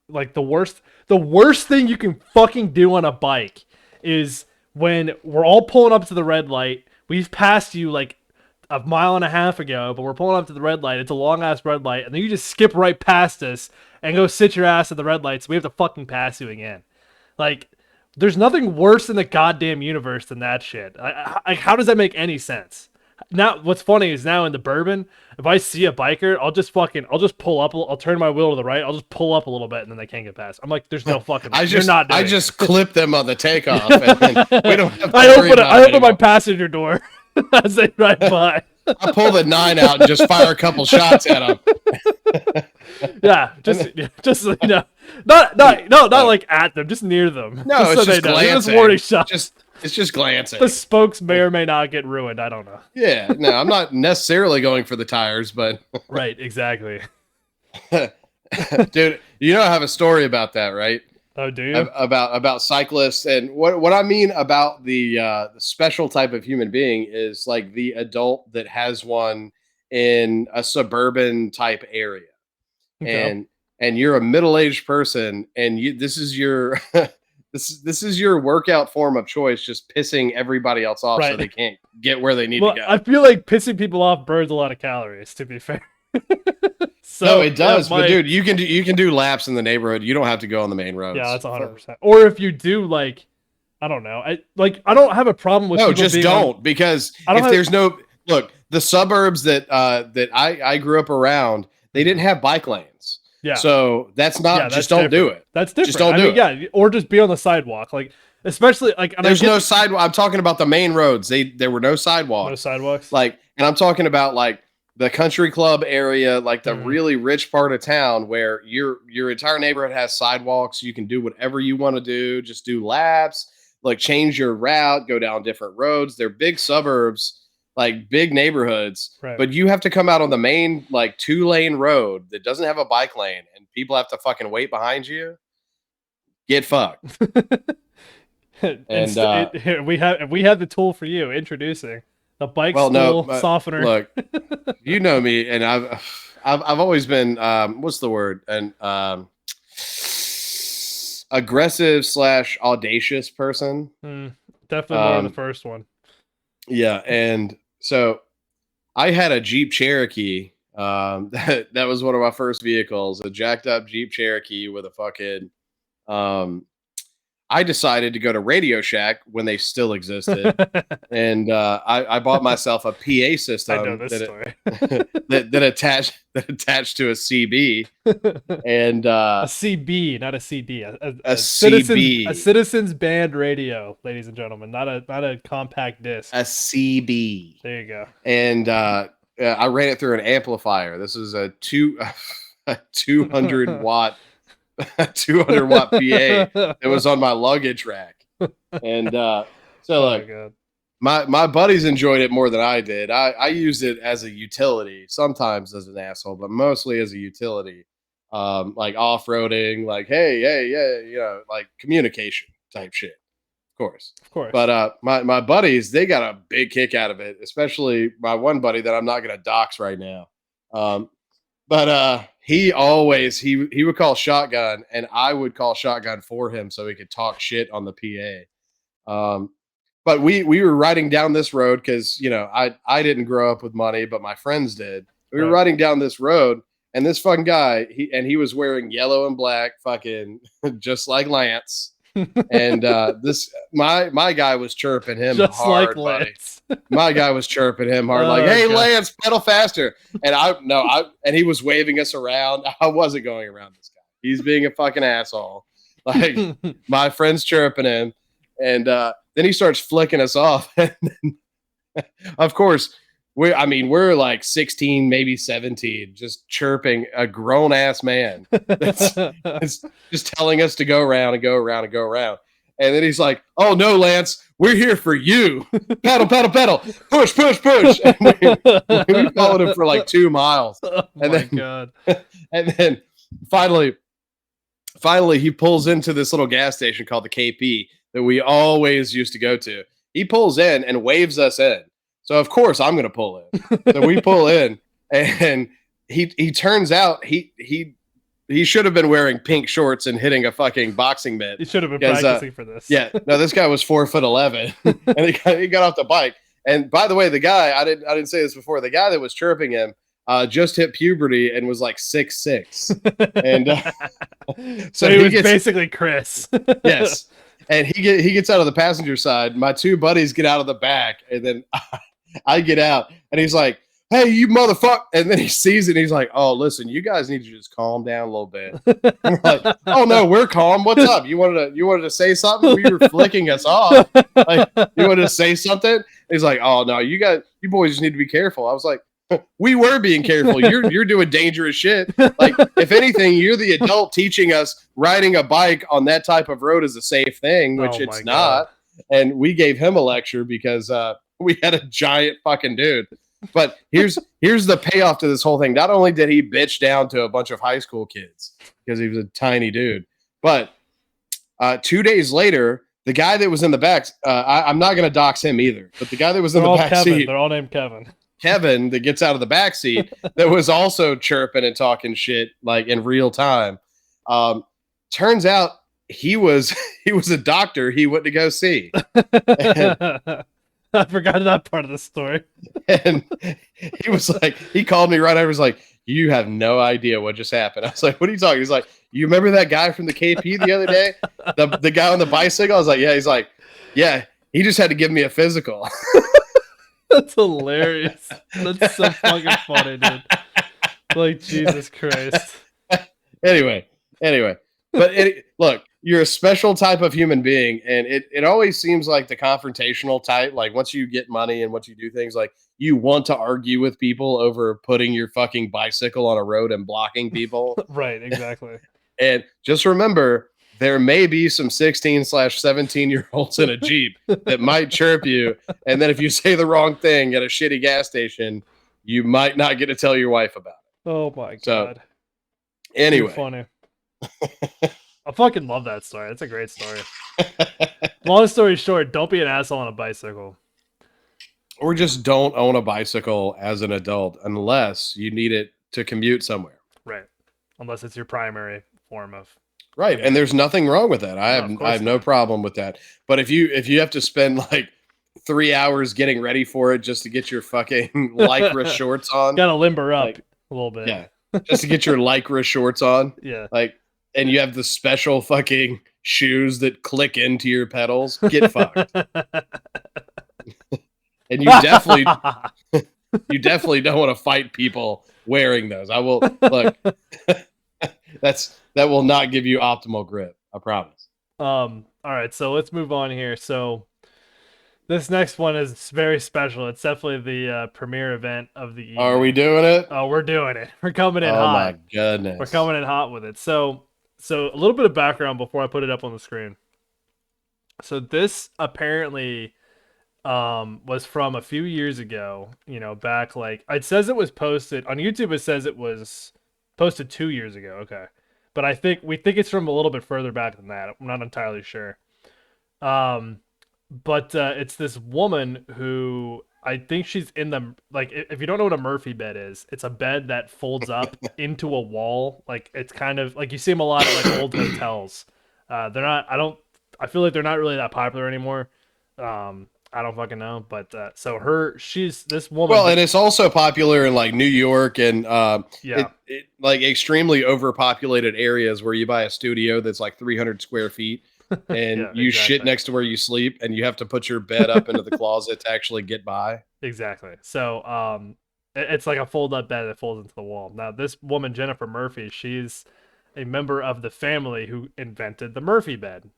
Speaker 1: like the worst thing you can fucking do on a bike is when we're all pulling up to the red light. We've passed you like a mile and a half ago, but we're pulling up to the red light. It's a long ass red light, and then you just skip right past us and go sit your ass at the red light. So we have to fucking pass you again. Like, there's nothing worse in the goddamn universe than that shit. How does that make any sense? Now, what's funny is now in the Bourbon, if I see a biker, I'll just pull up. I'll turn my wheel to the right. I'll just pull up a little bit, and then they can't get past. I'm like, there's no fucking.
Speaker 2: I
Speaker 1: I
Speaker 2: just clip them on the takeoff. And we don't have to
Speaker 1: I open my passenger door as they drive by.
Speaker 2: I pull the 9 out and just fire a couple shots at them.
Speaker 1: Yeah, just not like at them, just near them.
Speaker 2: No, it's just glancing.
Speaker 1: Just warning shots.
Speaker 2: It's just glancing.
Speaker 1: The spokes may or may not get ruined. I don't know.
Speaker 2: Yeah, no, I'm not necessarily going for the tires, but
Speaker 1: right, exactly.
Speaker 2: Dude, you know I have a story about that, right?
Speaker 1: Oh, do you?
Speaker 2: About cyclists, and what I mean about the special type of human being is like the adult that has one in a suburban type area, okay. and you're a middle-aged person, and this is your this is your workout form of choice, just pissing everybody else off so they can't get where they need to go.
Speaker 1: I feel like pissing people off burns a lot of calories, to be fair.
Speaker 2: So, no, it does, but dude, you can do laps in the neighborhood. You don't have to go on the main roads.
Speaker 1: Yeah, that's 100%. Or if you do, like, I don't know, I don't have a problem with.
Speaker 2: No, just don't because if there's no look, the suburbs that I grew up around, they didn't have bike lanes. Yeah. So that's not just don't do it.
Speaker 1: That's different. Just don't do it. Yeah, or just be on the sidewalk, like especially like.
Speaker 2: There's no sidewalk. I'm talking about the main roads. There were no sidewalks.
Speaker 1: No sidewalks.
Speaker 2: Like, and I'm talking about like the country club area, like the really rich part of town where your entire neighborhood has sidewalks. You can do whatever you want to do. Just do laps, like change your route, go down different roads. They're big suburbs, like big neighborhoods, but you have to come out on the main, like 2-lane road that doesn't have a bike lane and people have to fucking wait behind you. Get fucked.
Speaker 1: And we have the tool for you. Introducing the bike softener.
Speaker 2: Look, you know me, and I've always been what's the word? An aggressive / audacious person.
Speaker 1: definitely more on the first one.
Speaker 2: Yeah, and so I had a Jeep Cherokee. That was one of my first vehicles, a jacked up Jeep Cherokee with a fucking um I decided to go to Radio Shack when they still existed, and I bought myself a PA
Speaker 1: I know
Speaker 2: system
Speaker 1: this story.
Speaker 2: that attached to a CB, and
Speaker 1: A CB, not a CD.
Speaker 2: a
Speaker 1: A
Speaker 2: CB,
Speaker 1: citizens band radio, ladies and gentlemen, not a compact disc.
Speaker 2: a CB,
Speaker 1: There you go.
Speaker 2: and I ran it through an amplifier. This is a 200 watt 200 watt PA that was on my luggage rack, and so like. My buddies enjoyed it more than I did. I used it as a utility, sometimes as an asshole, but mostly as a utility, like off-roading, like hey, yeah, like communication type shit, of course. But my buddies, they got a big kick out of it, especially my one buddy that I'm not gonna dox right now. But he always he would call shotgun, and I would call shotgun for him so he could talk shit on the PA. But we were riding down this road because I didn't grow up with money, but my friends did. We were riding down this road, and this fucking guy, he was wearing yellow and black, fucking just like Lance. And this my guy was chirping him
Speaker 1: just
Speaker 2: hard,
Speaker 1: like Lance.
Speaker 2: My guy was chirping him hard, like, "Hey, God. Lance, pedal faster!" And and he was waving us around. I wasn't going around this guy. He's being a fucking asshole. Like my friend's chirping him, and then he starts flicking us off. And then, of course, we're like 16, maybe 17, just chirping a grown ass man that's just telling us to go around and go around and go around. And then he's like, "Oh no, Lance, we're here for you. Pedal, pedal, pedal, push, push, push." And we followed him for like 2 miles.
Speaker 1: Oh my God.
Speaker 2: And then finally he pulls into this little gas station called the KP that we always used to go to. He pulls in and waves us in. So of course I'm going to pull in. So we pull in, and he turns out he should have been wearing pink shorts and hitting a fucking boxing mitt.
Speaker 1: He should have been practicing for this.
Speaker 2: Yeah, no, this guy was 4'11", and he got off the bike. And by the way, the guy, I didn't say this before, the guy that was chirping him just hit puberty and was like 6'6", and
Speaker 1: so he was basically Chris.
Speaker 2: Yes. And he gets out of the passenger side. My two buddies get out of the back, and then I get out, and he's like, "Hey, you motherfucker!" And then he sees it, and he's like, "Oh, listen, you guys need to just calm down a little bit." And we're like, "Oh no, we're calm. What's up? You wanted to say something? We were flicking us off. Like, you wanted to say something?" And he's like, "Oh no, you boys just need to be careful." I was like, "We were being careful. You're doing dangerous shit. Like, if anything, you're the adult teaching us riding a bike on that type of road is a safe thing, which it's not." And we gave him a lecture because we had a giant fucking dude. But here's the payoff to this whole thing. Not only did he bitch down to a bunch of high school kids because he was a tiny dude, but 2 days later, the guy that was in the back, I'm not going to dox him either, but the guy that was in the back seat,
Speaker 1: they're all named Kevin.
Speaker 2: Kevin, that gets out of the back seat, that was also chirping and talking shit like in real time. Turns out he was a doctor he went to go see.
Speaker 1: I forgot that part of the story.
Speaker 2: And he was like, he called me right over. He was like, "You have no idea what just happened." I was like, "What are you talking?" He's like, "You remember that guy from the KP the other day? The guy on the bicycle?" I was like, "Yeah." He's like, "Yeah, he just had to give me a physical."
Speaker 1: That's hilarious. That's so fucking funny, dude. Like, Jesus Christ.
Speaker 2: Anyway. But look, you're a special type of human being, and it always seems like the confrontational type. Like, once you get money and once you do things, like, you want to argue with people over putting your fucking bicycle on a road and blocking people.
Speaker 1: Right, exactly.
Speaker 2: And just remember, there may be some 16/17-year-olds in a Jeep that might chirp you, and then if you say the wrong thing at a shitty gas station, you might not get to tell your wife about it.
Speaker 1: Oh my God.
Speaker 2: Anyway.
Speaker 1: You're funny. I fucking love that story. That's a great story. Long story short, don't be an asshole on a bicycle.
Speaker 2: Or just don't own a bicycle as an adult unless you need it to commute somewhere.
Speaker 1: Right. Unless it's your primary form of
Speaker 2: Right, and there's nothing wrong with that.
Speaker 1: No, of
Speaker 2: I
Speaker 1: course
Speaker 2: have no
Speaker 1: not.
Speaker 2: problem with that. But if you have to spend like 3 hours getting ready for it just to get your fucking lycra shorts on,
Speaker 1: Gotta limber up
Speaker 2: like
Speaker 1: a little bit.
Speaker 2: yeah, just to get your lycra shorts on,
Speaker 1: Yeah.
Speaker 2: like, and you have the special fucking shoes that click into your pedals, get fucked. And you definitely don't want to fight people wearing those. I will look. That will not give you optimal grip. I promise.
Speaker 1: All right, so let's move on here. So this next one is very special. It's definitely the premiere event of the
Speaker 2: Are we
Speaker 1: evening.
Speaker 2: doing it?
Speaker 1: Oh, we're doing it. We're coming in
Speaker 2: Oh my
Speaker 1: hot. We're
Speaker 2: goodness.
Speaker 1: coming in hot with it. So a little bit of background before I put it up on the screen. So this apparently was from a few years ago, back like it says it was posted on YouTube. It says it was posted 2 years ago. Okay. But we think it's from a little bit further back than that. I'm not entirely sure. Um, but it's this woman who I think she's in the like. If you don't know what a Murphy bed is, it's a bed that folds up into a wall. Like it's kind of like you see them a lot at like old hotels. They're not. I don't. I feel like they're not really that popular anymore. I don't fucking know, but she's this woman.
Speaker 2: Well, and it's also popular in like New York and
Speaker 1: Yeah,
Speaker 2: it like extremely overpopulated areas where you buy a studio that's like 300 square feet and
Speaker 1: yeah,
Speaker 2: you shit
Speaker 1: exactly.
Speaker 2: next to where you sleep and you have to put your bed up into the closet to actually get by.
Speaker 1: Exactly. So, it's like a fold-up bed that folds into the wall. Now, this woman, Jennifer Murphy, she's a member of the family who invented the Murphy bed.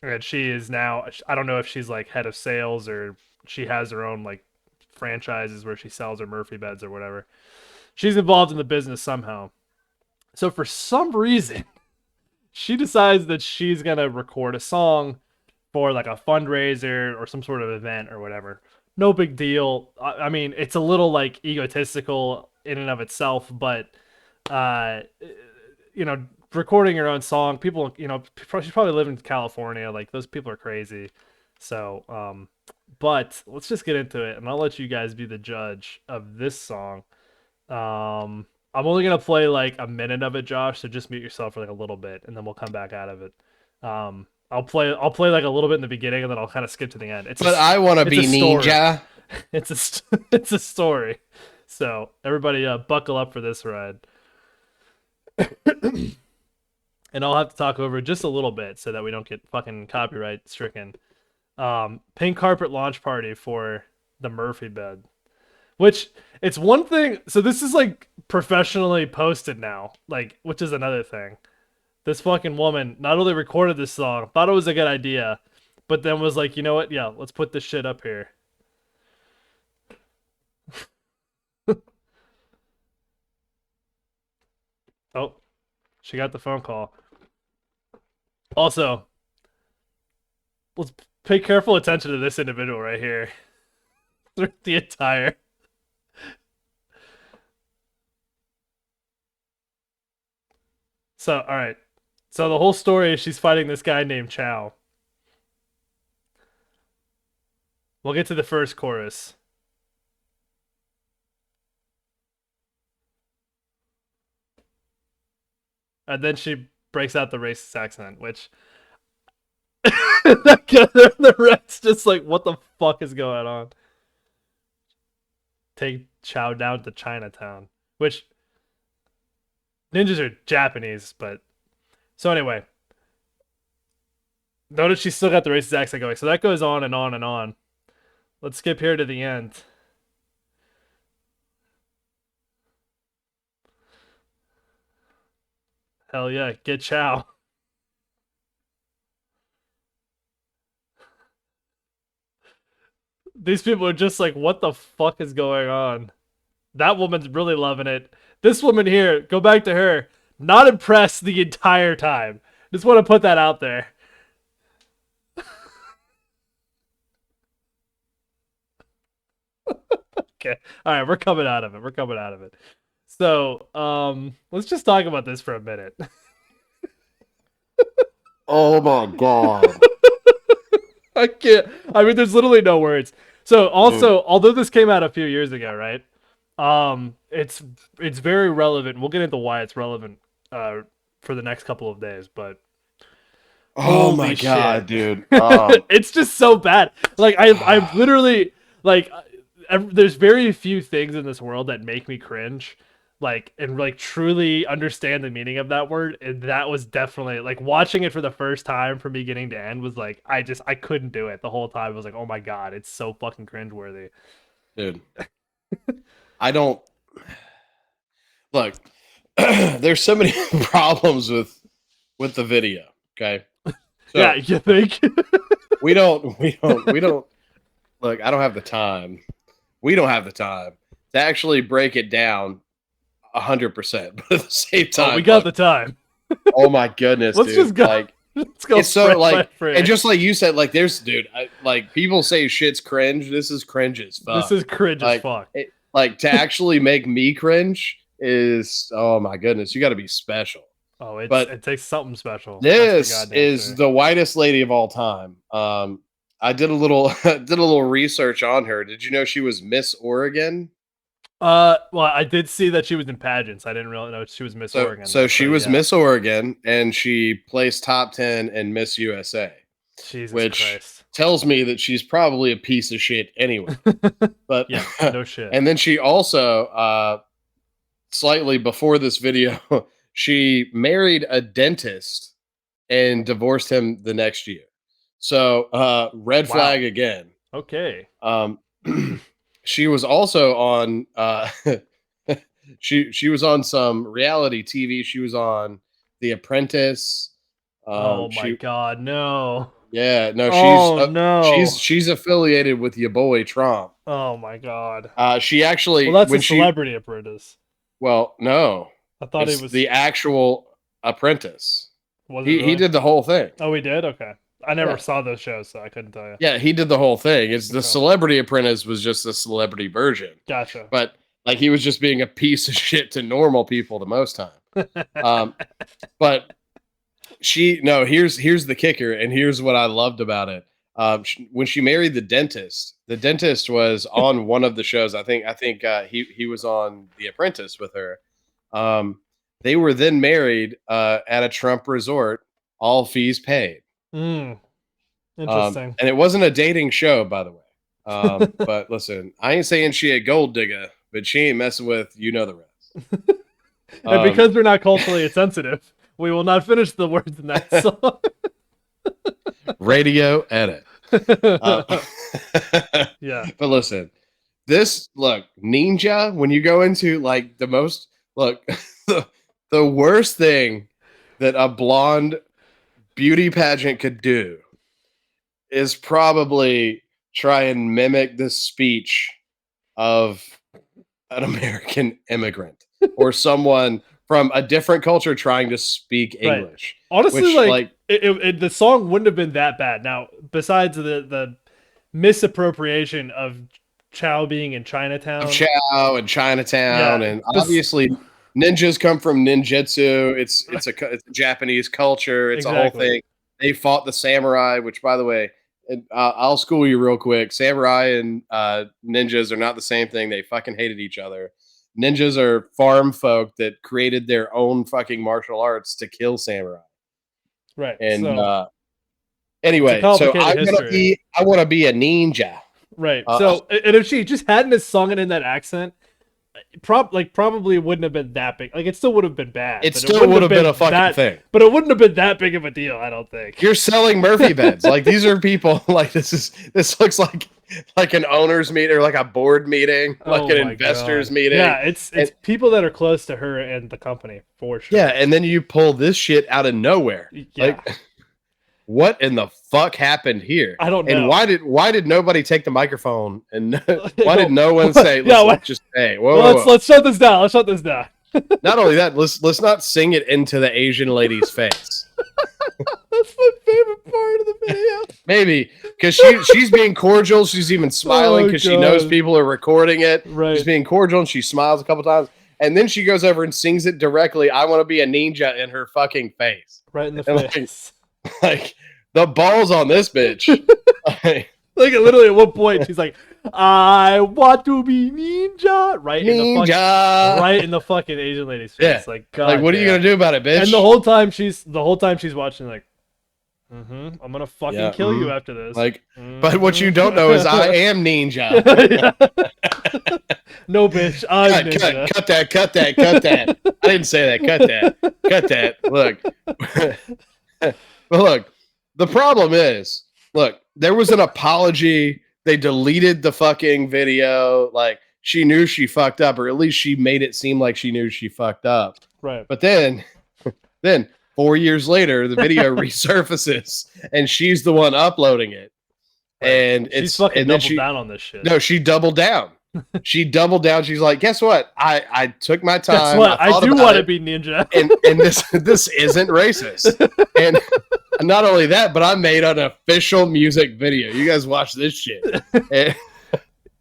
Speaker 1: And she is now, I don't know if she's like head of sales or she has her own like franchises where she sells her Murphy beds or whatever. She's involved in the business somehow. So for some reason, she decides that she's gonna record a song for like a fundraiser or some sort of event or whatever. No big deal. I mean, it's a little like egotistical in and of itself, but uh, you know, recording your own song, people, she probably live in California. Like those people are crazy. So, but let's just get into it, and I'll let you guys be the judge of this song. I'm only gonna play like a minute of it, Josh. So just mute yourself for like a little bit, and then we'll come back out of it. I'll play like a little bit in the beginning, and then I'll kind of skip to the end.
Speaker 2: But I want to
Speaker 1: It's a
Speaker 2: be
Speaker 1: story.
Speaker 2: Ninja.
Speaker 1: It's a story. So everybody, buckle up for this ride. And I'll have to talk over just a little bit so that we don't get fucking copyright stricken. Pink carpet launch party for the Murphy bed. Which it's one thing. So this is like professionally posted now, like which is another thing. This fucking woman not only recorded this song, thought it was a good idea, but then was like, you know what? Yeah, let's put this shit up here. Oh, she got the phone call. Also, let's pay careful attention to this individual right here through the entire. So, all right. So the whole story is she's fighting this guy named Chow. We'll get to the first chorus. And then she breaks out the racist accent, which the rest just like, what the fuck is going on? Take Chow down to Chinatown, which ninjas are Japanese, but so anyway, notice she's still got the racist accent going. So that goes on and on and on. Let's skip here to the end. Hell yeah, get Chow. These people are just like, what the fuck is going on? That woman's really loving it. This woman here, go back to her, not impressed the entire time. Just want to put that out there. Okay. All right, we're coming out of it. We're coming out of it. So, let's just talk about this for a minute.
Speaker 2: Oh my god.
Speaker 1: I can't. I mean, there's literally no words. So, also, although this came out a few years ago, right? It's very relevant. We'll get into why it's relevant for the next couple of days, but
Speaker 2: Oh my
Speaker 1: holy
Speaker 2: god,
Speaker 1: shit.
Speaker 2: dude.
Speaker 1: It's just so bad. Like I literally like there's very few things in this world that make me cringe, like and like truly understand the meaning of that word. And that was definitely like watching it for the first time from beginning to end was like I couldn't do it the whole time. I was like, oh my god, it's so fucking cringeworthy.
Speaker 2: Dude. I don't look. There's so many problems with the video. Okay. So
Speaker 1: Yeah, you think?
Speaker 2: we don't look, I don't have the time. We don't have the time to actually break it down 100%. But at the same time,
Speaker 1: we got the time.
Speaker 2: Oh my goodness,
Speaker 1: Let's
Speaker 2: dude.
Speaker 1: just go.
Speaker 2: Like
Speaker 1: Let's go.
Speaker 2: it's so like
Speaker 1: frame.
Speaker 2: and just like you said, like there's dude, like people say shit's cringe. This is cringe as fuck.
Speaker 1: This is cringe
Speaker 2: like,
Speaker 1: as fuck.
Speaker 2: Like to actually make me cringe is oh my goodness, you got to be special.
Speaker 1: Oh, it takes something special.
Speaker 2: This is the whitest lady of all time. I did a little research on her. Did you know she was Miss Oregon?
Speaker 1: Well, I did see that she was in pageants. I didn't really know she was Miss Oregon.
Speaker 2: So she was Miss Oregon, and she placed top 10 in Miss USA.
Speaker 1: Jesus
Speaker 2: which
Speaker 1: Christ.
Speaker 2: Tells me that she's probably a piece of shit anyway. But
Speaker 1: yeah, no shit.
Speaker 2: And then she also, slightly before this video, she married a dentist and divorced him the next year. So red flag again.
Speaker 1: Okay.
Speaker 2: She was also on she was on some reality TV. She was on The Apprentice.
Speaker 1: Oh my god, no.
Speaker 2: Yeah, no,
Speaker 1: no.
Speaker 2: She's affiliated with your boy Trump.
Speaker 1: Oh my god.
Speaker 2: She actually
Speaker 1: well, that's a Celebrity Apprentice.
Speaker 2: Well, no.
Speaker 1: I thought it was
Speaker 2: the actual Apprentice.
Speaker 1: Was it really?
Speaker 2: He did the whole thing.
Speaker 1: Oh, he did? Okay. I never saw those shows, so I couldn't tell you.
Speaker 2: Yeah, he did the whole thing. It's the Celebrity Apprentice was just the celebrity version.
Speaker 1: Gotcha.
Speaker 2: But like he was just being a piece of shit to normal people the most time. But here's the kicker, and here's what I loved about it. When she married the dentist was on one of the shows. I think he was on The Apprentice with her. They were then married at a Trump resort, all fees paid.
Speaker 1: Interesting.
Speaker 2: And it wasn't a dating show, by the way. But listen, I ain't saying she a gold digger, but she ain't messing with the rest.
Speaker 1: And because we're not culturally insensitive, we will not finish the words in that song.
Speaker 2: Radio edit.
Speaker 1: Yeah.
Speaker 2: But listen, Neenja, when you go into like the worst thing that a blonde beauty pageant could do is probably try and mimic the speech of an American immigrant or someone from a different culture trying to speak English.
Speaker 1: Right. Honestly, the song wouldn't have been that bad. Now, besides the misappropriation of Chow being in Chinatown.
Speaker 2: And obviously ninjas come from ninjutsu. It's a Japanese culture. It's a whole thing. They fought the samurai, which, by the way, I'll school you real quick. Samurai and ninjas are not the same thing. They fucking hated each other. Ninjas are farm folk that created their own fucking martial arts to kill samurai.
Speaker 1: Right.
Speaker 2: And anyway, so I want to be a ninja.
Speaker 1: Right. So, and if she just hadn't sung it in that accent, probably wouldn't have been that big. Like, it still would have been bad.
Speaker 2: It still would have been a fucking thing.
Speaker 1: But it wouldn't have been that big of a deal, I don't think.
Speaker 2: You're selling Murphy beds. Like, these are people, like, this looks like an owner's meeting or like a board meeting, like an investors meeting.
Speaker 1: Yeah, it's people that are close to her and the company, for sure.
Speaker 2: Yeah, and then you pull this shit out of nowhere. Yeah. Like, what in the fuck happened here?
Speaker 1: I don't know.
Speaker 2: And why did nobody take the microphone and why did no one say, let's just say,
Speaker 1: let's shut this down. Let's shut this down.
Speaker 2: Not only that, let's not sing it into the Asian lady's face.
Speaker 1: That's my favorite part of the video.
Speaker 2: Maybe because she's being cordial. She's even smiling because she knows people are recording it.
Speaker 1: Right.
Speaker 2: She's being cordial and she smiles a couple times. And then she goes over and sings it directly. I want to be a ninja in her fucking face.
Speaker 1: Right in the face.
Speaker 2: Like the balls on this bitch.
Speaker 1: Like literally at one point she's like, I want to be Neenja. Right
Speaker 2: Neenja.
Speaker 1: in the fucking Asian lady's face.
Speaker 2: Yeah.
Speaker 1: Like, God.
Speaker 2: Like, what are you gonna do about it, bitch?
Speaker 1: And the whole time she's watching, like, I'm gonna fucking kill you after this.
Speaker 2: Like, but what you don't know is I am Neenja.
Speaker 1: No, bitch. I'm Ninja.
Speaker 2: Cut that. I didn't say that. Cut that. Look. But look, the problem is, look, there was an apology. They deleted the fucking video. Like, she knew she fucked up, or at least she made it seem like she knew she fucked up.
Speaker 1: Right.
Speaker 2: But then 4 years later, the video resurfaces, and she's the one uploading it. Right. And
Speaker 1: she's fucking doubled down on this shit.
Speaker 2: No, she doubled down. She doubled down. She's like, guess what? I took my time.
Speaker 1: Guess what? I do want to be Ninja.
Speaker 2: and this isn't racist. And not only that, but I made an official music video. You guys watch this shit. And,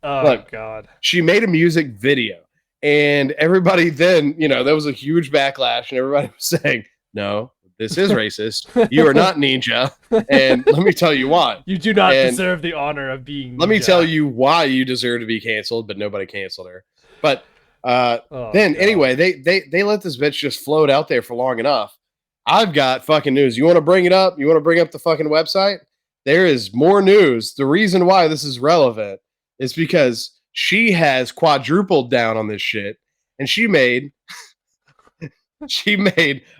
Speaker 1: look, God.
Speaker 2: She made a music video. And everybody then, there was a huge backlash, and everybody was saying, no, this is racist. You are not Neenja. And let me tell you why.
Speaker 1: You do not deserve the honor of being Neenja.
Speaker 2: Let me tell you why you deserve to be canceled, but nobody canceled her. But anyway, they let this bitch just float out there for long enough. I've got fucking news. You want to bring it up? You want to bring up the fucking website? There is more news. The reason why this is relevant is because she has quadrupled down on this shit, and she made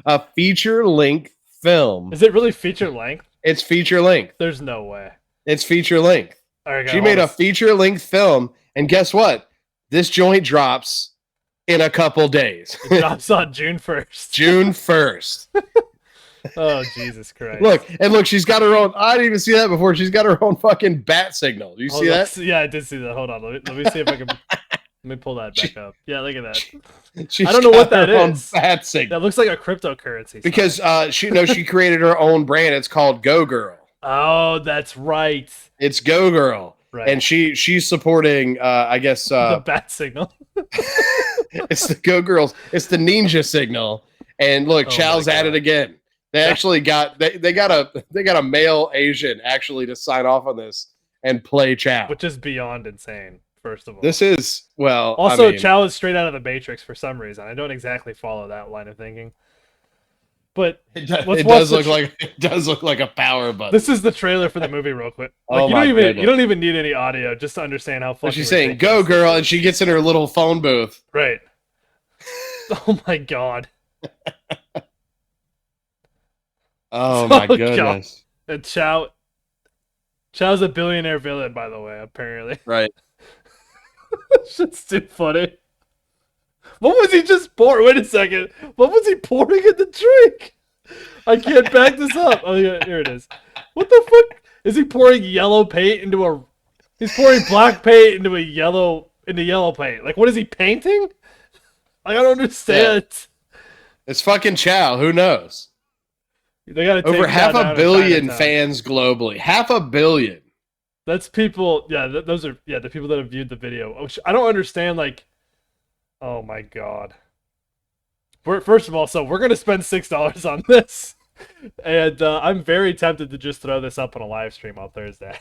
Speaker 2: a feature-length film.
Speaker 1: Is it really feature-length?
Speaker 2: It's feature-length.
Speaker 1: There's no way.
Speaker 2: It's feature-length.
Speaker 1: Right,
Speaker 2: she made a feature-length film, and guess what? This joint drops in a couple days.
Speaker 1: It drops on June 1st.
Speaker 2: June 1st.
Speaker 1: Oh, Jesus Christ.
Speaker 2: Look, she's got her own... I didn't even see that before. She's got her own fucking bat signal. Do you see that?
Speaker 1: Yeah, I did see that. Hold on. Let me see if I can... Let me pull that back up. Yeah, look at that. I don't know what that is.
Speaker 2: Bat signal.
Speaker 1: That looks like a cryptocurrency.
Speaker 2: Because she created her own brand. It's called Go Girl.
Speaker 1: Oh, that's right.
Speaker 2: It's Go Girl. Right. And she's supporting I guess
Speaker 1: the bat signal.
Speaker 2: It's the Go Girls. It's the Neenja signal. And look, Chow's at it again. They actually got they got a male Asian actually to sign off on this and play Chow.
Speaker 1: Which is beyond insane. First of all,
Speaker 2: this is
Speaker 1: Also, Chow is straight out of the Matrix for some reason. I don't exactly follow that line of thinking, but
Speaker 2: it does look like a power button.
Speaker 1: This is the trailer for the movie, real quick. Like, you don't even need any audio just to understand how fucking.
Speaker 2: She's saying "Go, girl," and she gets in her little phone booth.
Speaker 1: Right. Oh my God.
Speaker 2: Oh my goodness.
Speaker 1: God. And Chow's a billionaire villain, by the way. Apparently.
Speaker 2: Right.
Speaker 1: Shit's too funny. What was he just pouring? Wait a second. What was he pouring in the drink? I can't back this up. Oh yeah, here it is. What the fuck? Is he pouring yellow paint into a... He's pouring black paint into yellow paint. Like, what is he painting? Like, I don't understand.
Speaker 2: Yeah. It's fucking Chow. Who knows?
Speaker 1: They gotta take
Speaker 2: over half a billion fans globally. Half a billion.
Speaker 1: That's people, those are the people that have viewed the video. I don't understand, like, oh my God. First of all, so we're going to spend $6 on this. And I'm very tempted to just throw this up on a live stream on Thursday.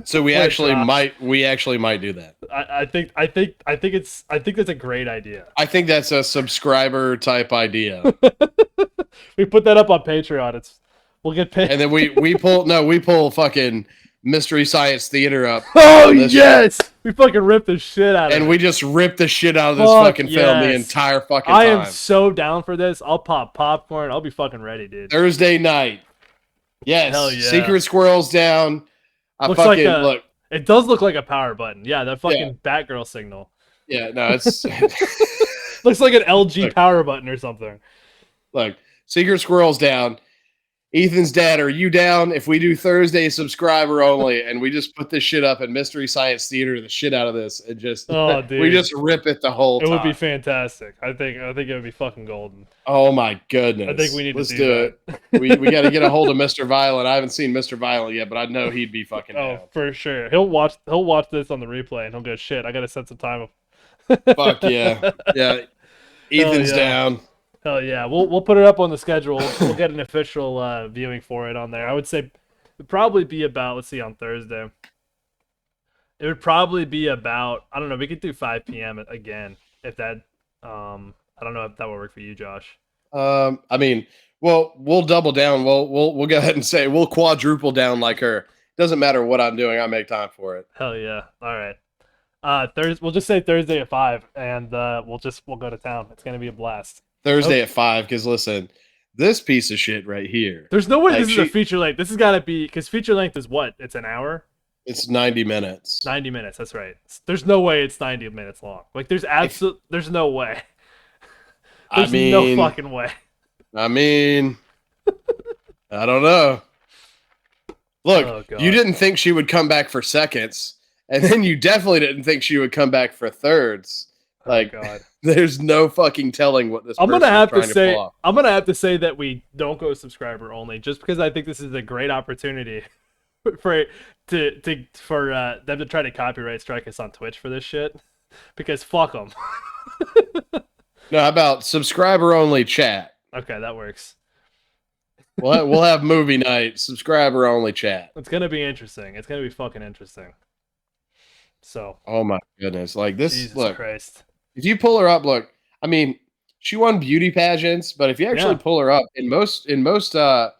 Speaker 2: So we actually might do that.
Speaker 1: I think that's a great idea.
Speaker 2: I think that's a subscriber type idea.
Speaker 1: We put that up on Patreon. We'll get paid.
Speaker 2: And then we pull fucking Mystery Science Theater up.
Speaker 1: Oh yes, we fucking ripped the shit out of it.
Speaker 2: And we just ripped the shit out of this fucking film the entire fucking time.
Speaker 1: I am so down for this. I'll pop popcorn. I'll be fucking ready, dude.
Speaker 2: Thursday night. Yes. Hell yeah. Secret Squirrel's down. Look.
Speaker 1: It does look like a power button. Yeah, that fucking Batgirl signal.
Speaker 2: Yeah, no, it's
Speaker 1: looks like an LG power button or something.
Speaker 2: Look, Secret Squirrel's down. Ethan's dad, are you down if we do Thursday subscriber only and we just put this shit up in Mystery Science Theater, the shit out of this, and just we just rip it the whole time?
Speaker 1: It would be fantastic. I think it would be fucking golden.
Speaker 2: Oh my goodness.
Speaker 1: I think we need
Speaker 2: to
Speaker 1: do
Speaker 2: it. We got to get a hold of Mr. Violent. I haven't seen Mr. Violent yet, but I know he'd be fucking down.
Speaker 1: For sure. He'll watch this on the replay and he'll go, shit, I got to set some time up.
Speaker 2: Fuck yeah. Yeah. Ethan's down.
Speaker 1: Hell yeah, we'll put it up on the schedule. We'll get an official viewing for it on there. I would say it'd probably be about, let's see, on Thursday. It would probably be about, I don't know, we could do 5 p.m. again if that I don't know if that would work for you, Josh.
Speaker 2: I mean, well, we'll double down. We'll go ahead and say we'll quadruple down like her. Doesn't matter what I'm doing, I make time for it.
Speaker 1: Hell yeah. All right. Thursday, we'll just say Thursday at 5 and we'll go to town. It's going to be a blast.
Speaker 2: Thursday at 5 cuz listen, this piece of shit right here.
Speaker 1: There's no way
Speaker 2: Like
Speaker 1: this is a feature length. This has got to be cuz feature length is what? It's an hour?
Speaker 2: it's 90 minutes.
Speaker 1: 90 minutes, that's right. There's no way it's 90 minutes long. Like there's no way. There's no fucking way.
Speaker 2: I mean, I don't know. Look, you didn't think she would come back for seconds, and then you definitely didn't think she would come back for thirds. Like, there's no fucking telling what this.
Speaker 1: I'm gonna have to say that we don't go subscriber only, just because I think this is a great opportunity for them to try to copyright strike us on Twitch for this shit. Because fuck them.
Speaker 2: No, how about subscriber only chat?
Speaker 1: Okay, that works.
Speaker 2: We'll have movie night, subscriber only chat.
Speaker 1: It's gonna be interesting. It's gonna be fucking interesting. So.
Speaker 2: Oh my goodness! Like this.
Speaker 1: Jesus Christ.
Speaker 2: If you pull her up, look. I mean, she won beauty pageants, but if you actually pull her up, in most of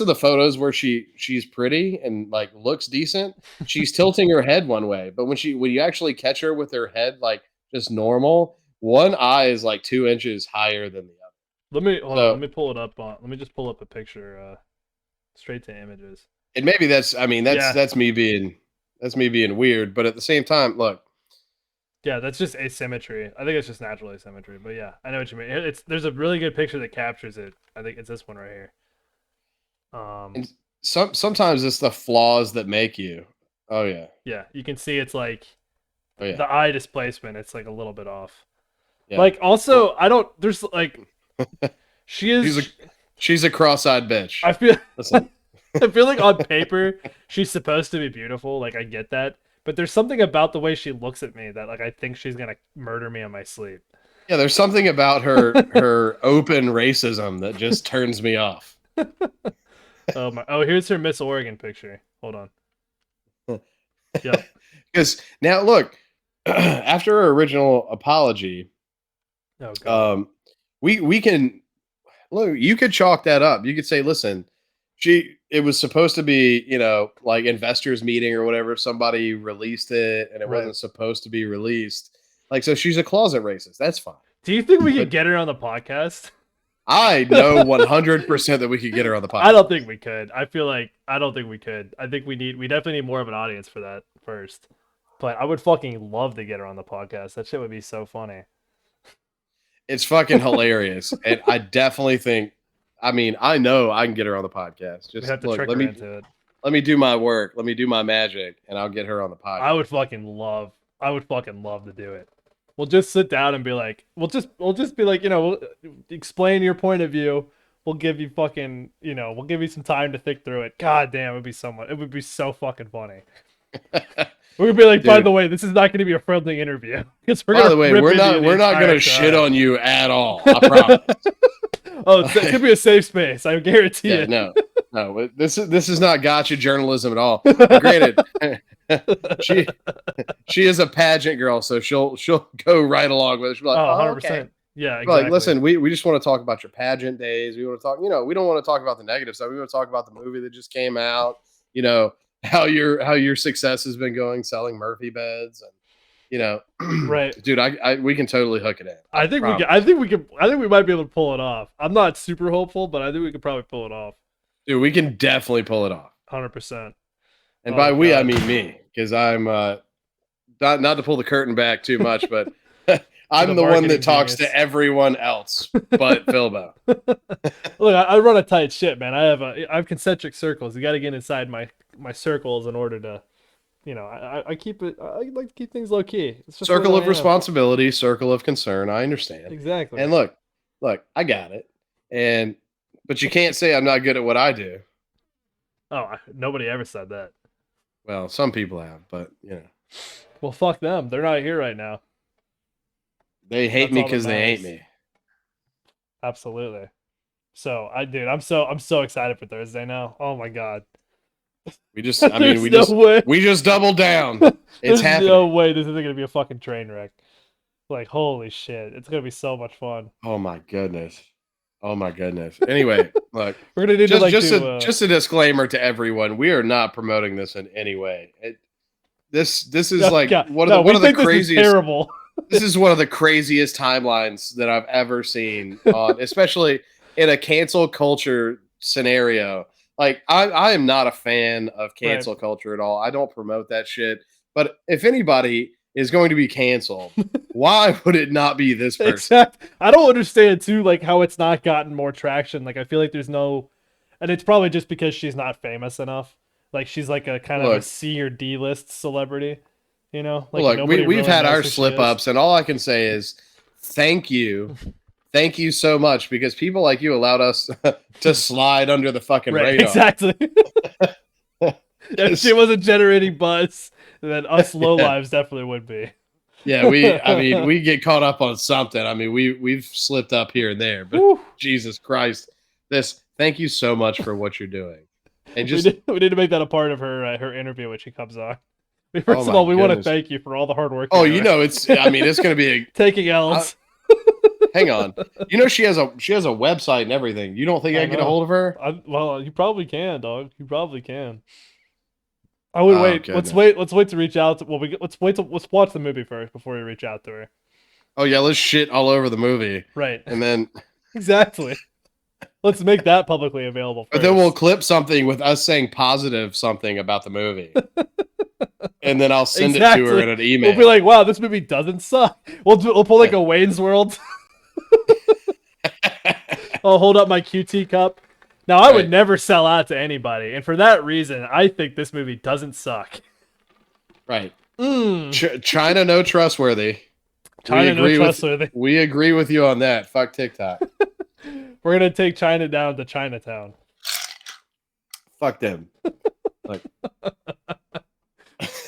Speaker 2: the photos where she's pretty and like looks decent, she's tilting her head one way. But when you actually catch her with her head like just normal, one eye is like 2 inches higher than the other.
Speaker 1: Let me pull it up let me just pull up a picture straight to images.
Speaker 2: And maybe that's me being weird, but at the same time, look.
Speaker 1: Yeah, that's just asymmetry. I think it's just natural asymmetry, but yeah, I know what you mean. There's a really good picture that captures it. I think it's this one right here.
Speaker 2: And sometimes it's the flaws that make you. Oh yeah.
Speaker 1: Yeah, you can see it's like
Speaker 2: the
Speaker 1: eye displacement. It's like a little bit off. Yeah. Like also, I don't. There's like,
Speaker 2: she's a cross-eyed bitch.
Speaker 1: I feel. Listen. I feel like on paper she's supposed to be beautiful. Like I get that, but there's something about the way she looks at me that like I think she's gonna murder me in my sleep.
Speaker 2: Yeah, there's something about her open racism that just turns me off.
Speaker 1: Oh, here's her Miss Oregon picture. Hold on.
Speaker 2: Yeah. Because now look, after her original apology, we can look. You could chalk that up. You could say, listen, it was supposed to be, like investors meeting or whatever. Somebody released it, and it wasn't supposed to be released. Like, so she's a closet racist. That's fine.
Speaker 1: Do you think we could get her on the podcast?
Speaker 2: I know 100% that we could get her on the podcast.
Speaker 1: I don't think we could. I don't think we could. I think we definitely need more of an audience for that first. But I would fucking love to get her on the podcast. That shit would be so funny.
Speaker 2: It's fucking hilarious. And I definitely think, I know I can get her on the podcast. Just
Speaker 1: have to trick her into it.
Speaker 2: Let me do my work. Let me do my magic, and I'll get her on the podcast.
Speaker 1: I would fucking love to do it. We'll just sit down and be like, we'll just be like, we'll explain your point of view. We'll give you fucking, we'll give you some time to think through it. God damn, it would be so fucking funny. We're gonna be like, by the way, this is not going to be a friendly interview.
Speaker 2: By the way, we're not going to shit on you at all. I promise.
Speaker 1: It could be a safe space. I guarantee it.
Speaker 2: No. This is not gotcha journalism at all. Granted, she is a pageant girl, so she'll go right along with it. She'll be like, 100%. Okay.
Speaker 1: Yeah, exactly.
Speaker 2: Like, listen, we just want to talk about your pageant days. We want to talk, we don't want to talk about the negative stuff. We want to talk about the movie that just came out. How your success has been going selling Murphy beds, and
Speaker 1: right,
Speaker 2: dude. We can totally hook it in.
Speaker 1: I think we might be able to pull it off. I'm not super hopeful, but I think we could probably pull it off.
Speaker 2: Dude, we can definitely pull it off.
Speaker 1: 100%.
Speaker 2: And by we, I mean me, because I'm not to pull the curtain back too much, but I'm the one that talks to everyone else but Philbo.
Speaker 1: Look, I run a tight ship, man. I have concentric circles. You got to get inside my circles in order to, I like to keep things low key. It's just
Speaker 2: circle of responsibility, circle of concern. I understand.
Speaker 1: Exactly.
Speaker 2: And look, I got it. But you can't say I'm not good at what I do.
Speaker 1: Oh, nobody ever said that.
Speaker 2: Well, some people have, but
Speaker 1: Well, fuck them. They're not here right now.
Speaker 2: They hate me because they hate me.
Speaker 1: Absolutely. So I'm so excited for Thursday now. Oh my god.
Speaker 2: We just, I mean, we just doubled down. It's
Speaker 1: There's
Speaker 2: happening.
Speaker 1: no way this isn't gonna be a fucking train wreck. Like, holy shit, it's gonna be so much fun.
Speaker 2: Oh my goodness. Oh my goodness. Anyway, look,
Speaker 1: We're gonna need
Speaker 2: just a disclaimer to everyone: we are not promoting this in any way. This is like one of the craziest.
Speaker 1: This is terrible.
Speaker 2: This is one of the craziest timelines that I've ever seen, especially in a cancel culture scenario. Like, I am not a fan of cancel culture at all. I don't promote that shit. But if anybody is going to be canceled, why would it not be this person?
Speaker 1: Exactly. I don't understand too, like how it's not gotten more traction. Like, I feel like there's no, and it's probably just because she's not famous enough. Like, she's like a kind of a C or D list celebrity, you know. Like,
Speaker 2: look, we've really had our slip ups, and all I can say is thank you. Thank you so much, because people like you allowed us to slide under the fucking radar.
Speaker 1: Exactly. If she wasn't generating buzz, then us low lives definitely would be.
Speaker 2: Yeah, we get caught up on something. I mean, we've slipped up here and there, but Woo. Jesus Christ, thank you so much for what you're doing. And just
Speaker 1: we need to make that a part of her interview when she comes on. First of all, we want to thank you for all the hard work.
Speaker 2: Oh, you know, it's going to be
Speaker 1: taking L's.
Speaker 2: Hang on. You know, she has a website and everything. You don't think I can get a hold of her?
Speaker 1: Well, you probably can, dog. You probably can. I would wait. Goodness. Let's wait to reach out. Let's watch the movie first before we reach out to her.
Speaker 2: Oh yeah, let's shit all over the movie.
Speaker 1: Right.
Speaker 2: And then
Speaker 1: exactly. Let's make that publicly available first.
Speaker 2: But then we'll clip something with us saying positive something about the movie. And then I'll send it to her in an email.
Speaker 1: We'll be like, wow, this movie doesn't suck. We'll pull like a Wayne's World. I'll hold up my QT cup. Now, I would never sell out to anybody. And for that reason, I think this movie doesn't suck.
Speaker 2: Right. China no trustworthy.
Speaker 1: China no trustworthy.
Speaker 2: We agree with you on that. Fuck TikTok.
Speaker 1: We're going to take China down to Chinatown.
Speaker 2: Fuck them. Like.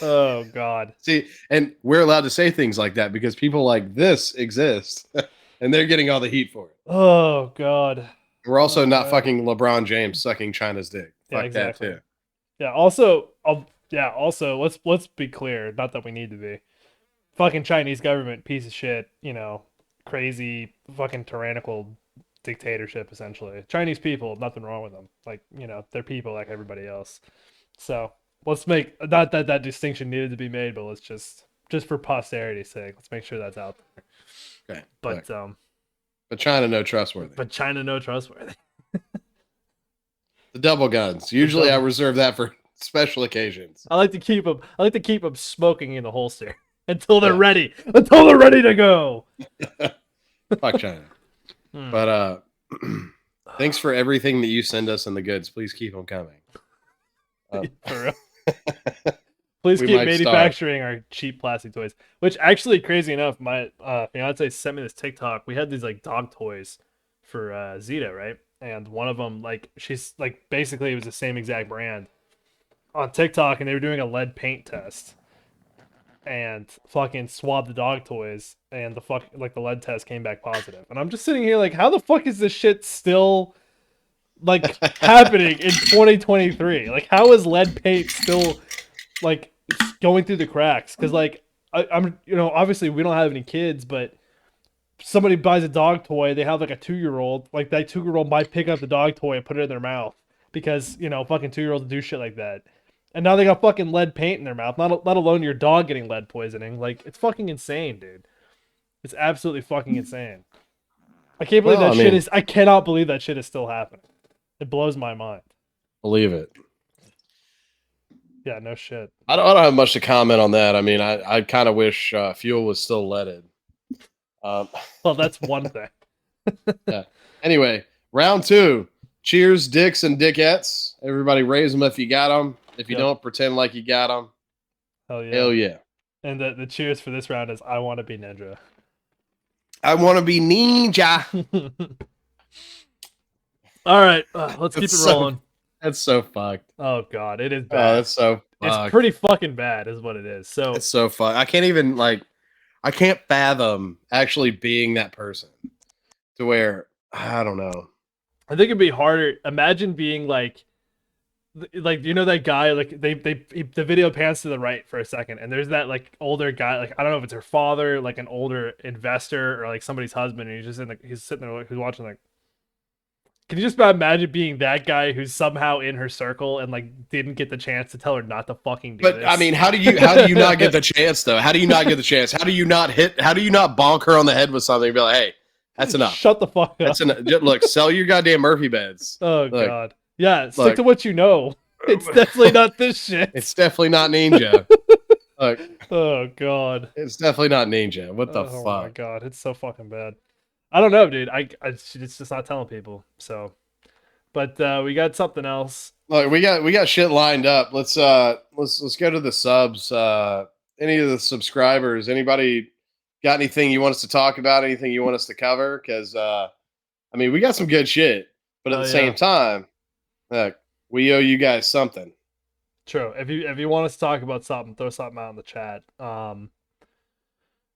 Speaker 1: Oh, God.
Speaker 2: See, and we're allowed to say things like that because people like this exist. And they're getting all the heat for it.
Speaker 1: Oh, God.
Speaker 2: We're also not fucking LeBron James sucking China's dick.
Speaker 1: Yeah,
Speaker 2: Fuck
Speaker 1: exactly.
Speaker 2: that too.
Speaker 1: Yeah. Also, let's be clear. Not that we need to be. Fucking Chinese government, piece of shit. You know, crazy, fucking tyrannical dictatorship. Essentially, Chinese people, nothing wrong with them. Like, you know, they're people like everybody else. So let's make not that distinction needed to be made, but let's just for posterity's sake, let's make sure that's out there.
Speaker 2: Okay.
Speaker 1: But
Speaker 2: China no trustworthy.
Speaker 1: But China no trustworthy.
Speaker 2: The double guns. Usually, I reserve that for special occasions.
Speaker 1: I like to keep them smoking in the holster until they're ready. Until they're ready to go.
Speaker 2: Fuck China. But thanks for everything that you send us in the goods. Please keep them coming.
Speaker 1: For real. Please keep manufacturing our cheap plastic toys. Which actually, crazy enough, my fiance sent me this TikTok. We had these like dog toys for Zeta, right? And one of them, like, she's like, basically it was the same exact brand on TikTok, and they were doing a lead paint test and fucking swabbed the dog toys, and the lead test came back positive. And I'm just sitting here like, how the fuck is this shit still like happening in 2023? Like, how is lead paint still like going through the cracks? Because like I'm you know, obviously we don't have any kids, but somebody buys a dog toy, they have like a 2-year-old, like that 2-year-old might pick up the dog toy and put it in their mouth because, you know, fucking 2-year-olds do shit like that. And now they got fucking lead paint in their mouth, not alone your dog getting lead poisoning. Like, it's fucking insane, dude. It's absolutely fucking insane. I can't believe I cannot believe that shit is still happening. It blows my mind.
Speaker 2: Believe it.
Speaker 1: Yeah, no shit.
Speaker 2: I don't have much to comment on that. I mean, I kind of wish fuel was still leaded.
Speaker 1: Well, that's one thing.
Speaker 2: Yeah. Anyway, round 2. Cheers, dicks and dickettes. Everybody raise them if you got them. If you don't, pretend like you got them.
Speaker 1: Hell yeah.
Speaker 2: Hell yeah.
Speaker 1: And the cheers for this round is I want to be Ninja.
Speaker 2: I want to be Neenja.
Speaker 1: All right, let's keep it rolling.
Speaker 2: That's so fucked.
Speaker 1: Oh, God, it is bad.
Speaker 2: Oh, that's so fucked.
Speaker 1: It's pretty fucking bad is what it is. So
Speaker 2: it's so fucked. I can't even, like, I can't fathom actually being that person to where, I don't know.
Speaker 1: I think it'd be harder. Imagine being like like you know that guy like the video pans to the right for a second and there's that like older guy like I don't know if it's her father like an older investor or like somebody's husband and he's sitting there like, who's watching like can you just imagine being that guy who's somehow in her circle and like didn't get the chance to tell her not to fucking do
Speaker 2: But
Speaker 1: this?
Speaker 2: I mean, how do you not get the chance though? How do you not get the chance? How do you not bonk her on the head with something and be like, hey, that's enough.
Speaker 1: Shut the fuck up.
Speaker 2: That's enough. Look, sell your goddamn Murphy beds.
Speaker 1: Oh
Speaker 2: Look,
Speaker 1: god. Yeah, stick to what you know. It's definitely not this shit.
Speaker 2: It's definitely not Neenja. Look.
Speaker 1: Oh god.
Speaker 2: It's definitely not Neenja. What the fuck?
Speaker 1: Oh my god, it's so fucking bad. I don't know, dude. It's just not telling people. So, but we got something else.
Speaker 2: Look, we got shit lined up. Let's go to the subs. Any of the subscribers? Anybody got anything you want us to talk about? Anything you want us to cover? Because I mean, we got some good shit, but at the same time, look, we owe you guys something.
Speaker 1: True. If you want us to talk about something, throw something out in the chat.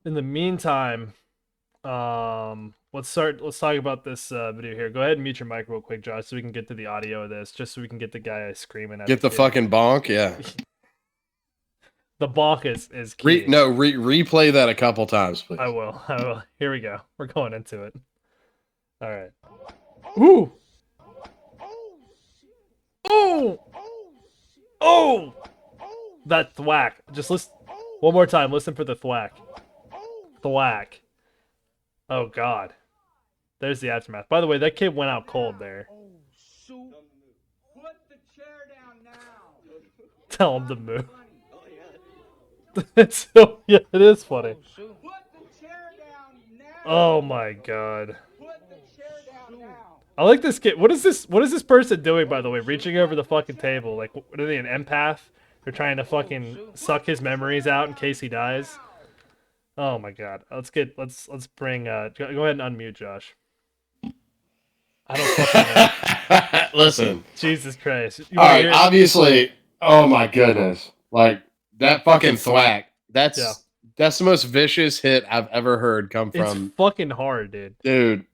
Speaker 1: In the meantime, let's talk about this video here. Go ahead and mute your mic real quick, Josh, so we can get to the audio of this, just so we can get the guy screaming at
Speaker 2: get the fucking bonk, yeah.
Speaker 1: The bonk is key.
Speaker 2: Replay that a couple times, please.
Speaker 1: I will. Here we go. We're going into it. All right. Ooh. Oh. Oh. That thwack. Just listen one more time. Listen for the thwack. Thwack. Oh god. There's the aftermath. By the way, that kid went out cold there.
Speaker 3: Put the chair down now.
Speaker 1: Tell him to move. It's so, yeah, it is funny.
Speaker 3: Put the chair down now.
Speaker 1: Oh my god.
Speaker 3: Put the chair down now.
Speaker 1: I like this kid. What is this person doing, by the way? Reaching over the fucking table. Like, what are they, an empath? They're trying to fucking suck his memories out in case he dies. Oh my god. Let's bring go ahead and unmute Josh. I don't fucking know.
Speaker 2: Listen.
Speaker 1: Jesus Christ.
Speaker 2: All right, obviously, oh my goodness. Like that fucking thwack. That's the most vicious hit I've ever heard come from.
Speaker 1: It's fucking hard, dude.
Speaker 2: Dude,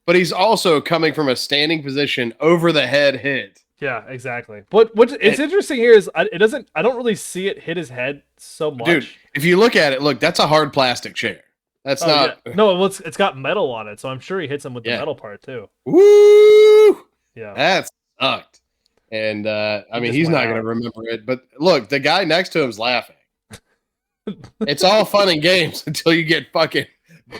Speaker 2: but he's also coming from a standing position over the head hit.
Speaker 1: Yeah, exactly. But it's interesting here is I don't really see it hit his head so much.
Speaker 2: Dude, if you look at it, look, that's a hard plastic chair. That's not.
Speaker 1: Yeah. No, well, it's got metal on it, so I'm sure he hits him with the metal part too.
Speaker 2: Woo!
Speaker 1: Yeah,
Speaker 2: that sucked. And I mean, he's not going to remember it. But look, the guy next to him's laughing. It's all fun and games until you get fucking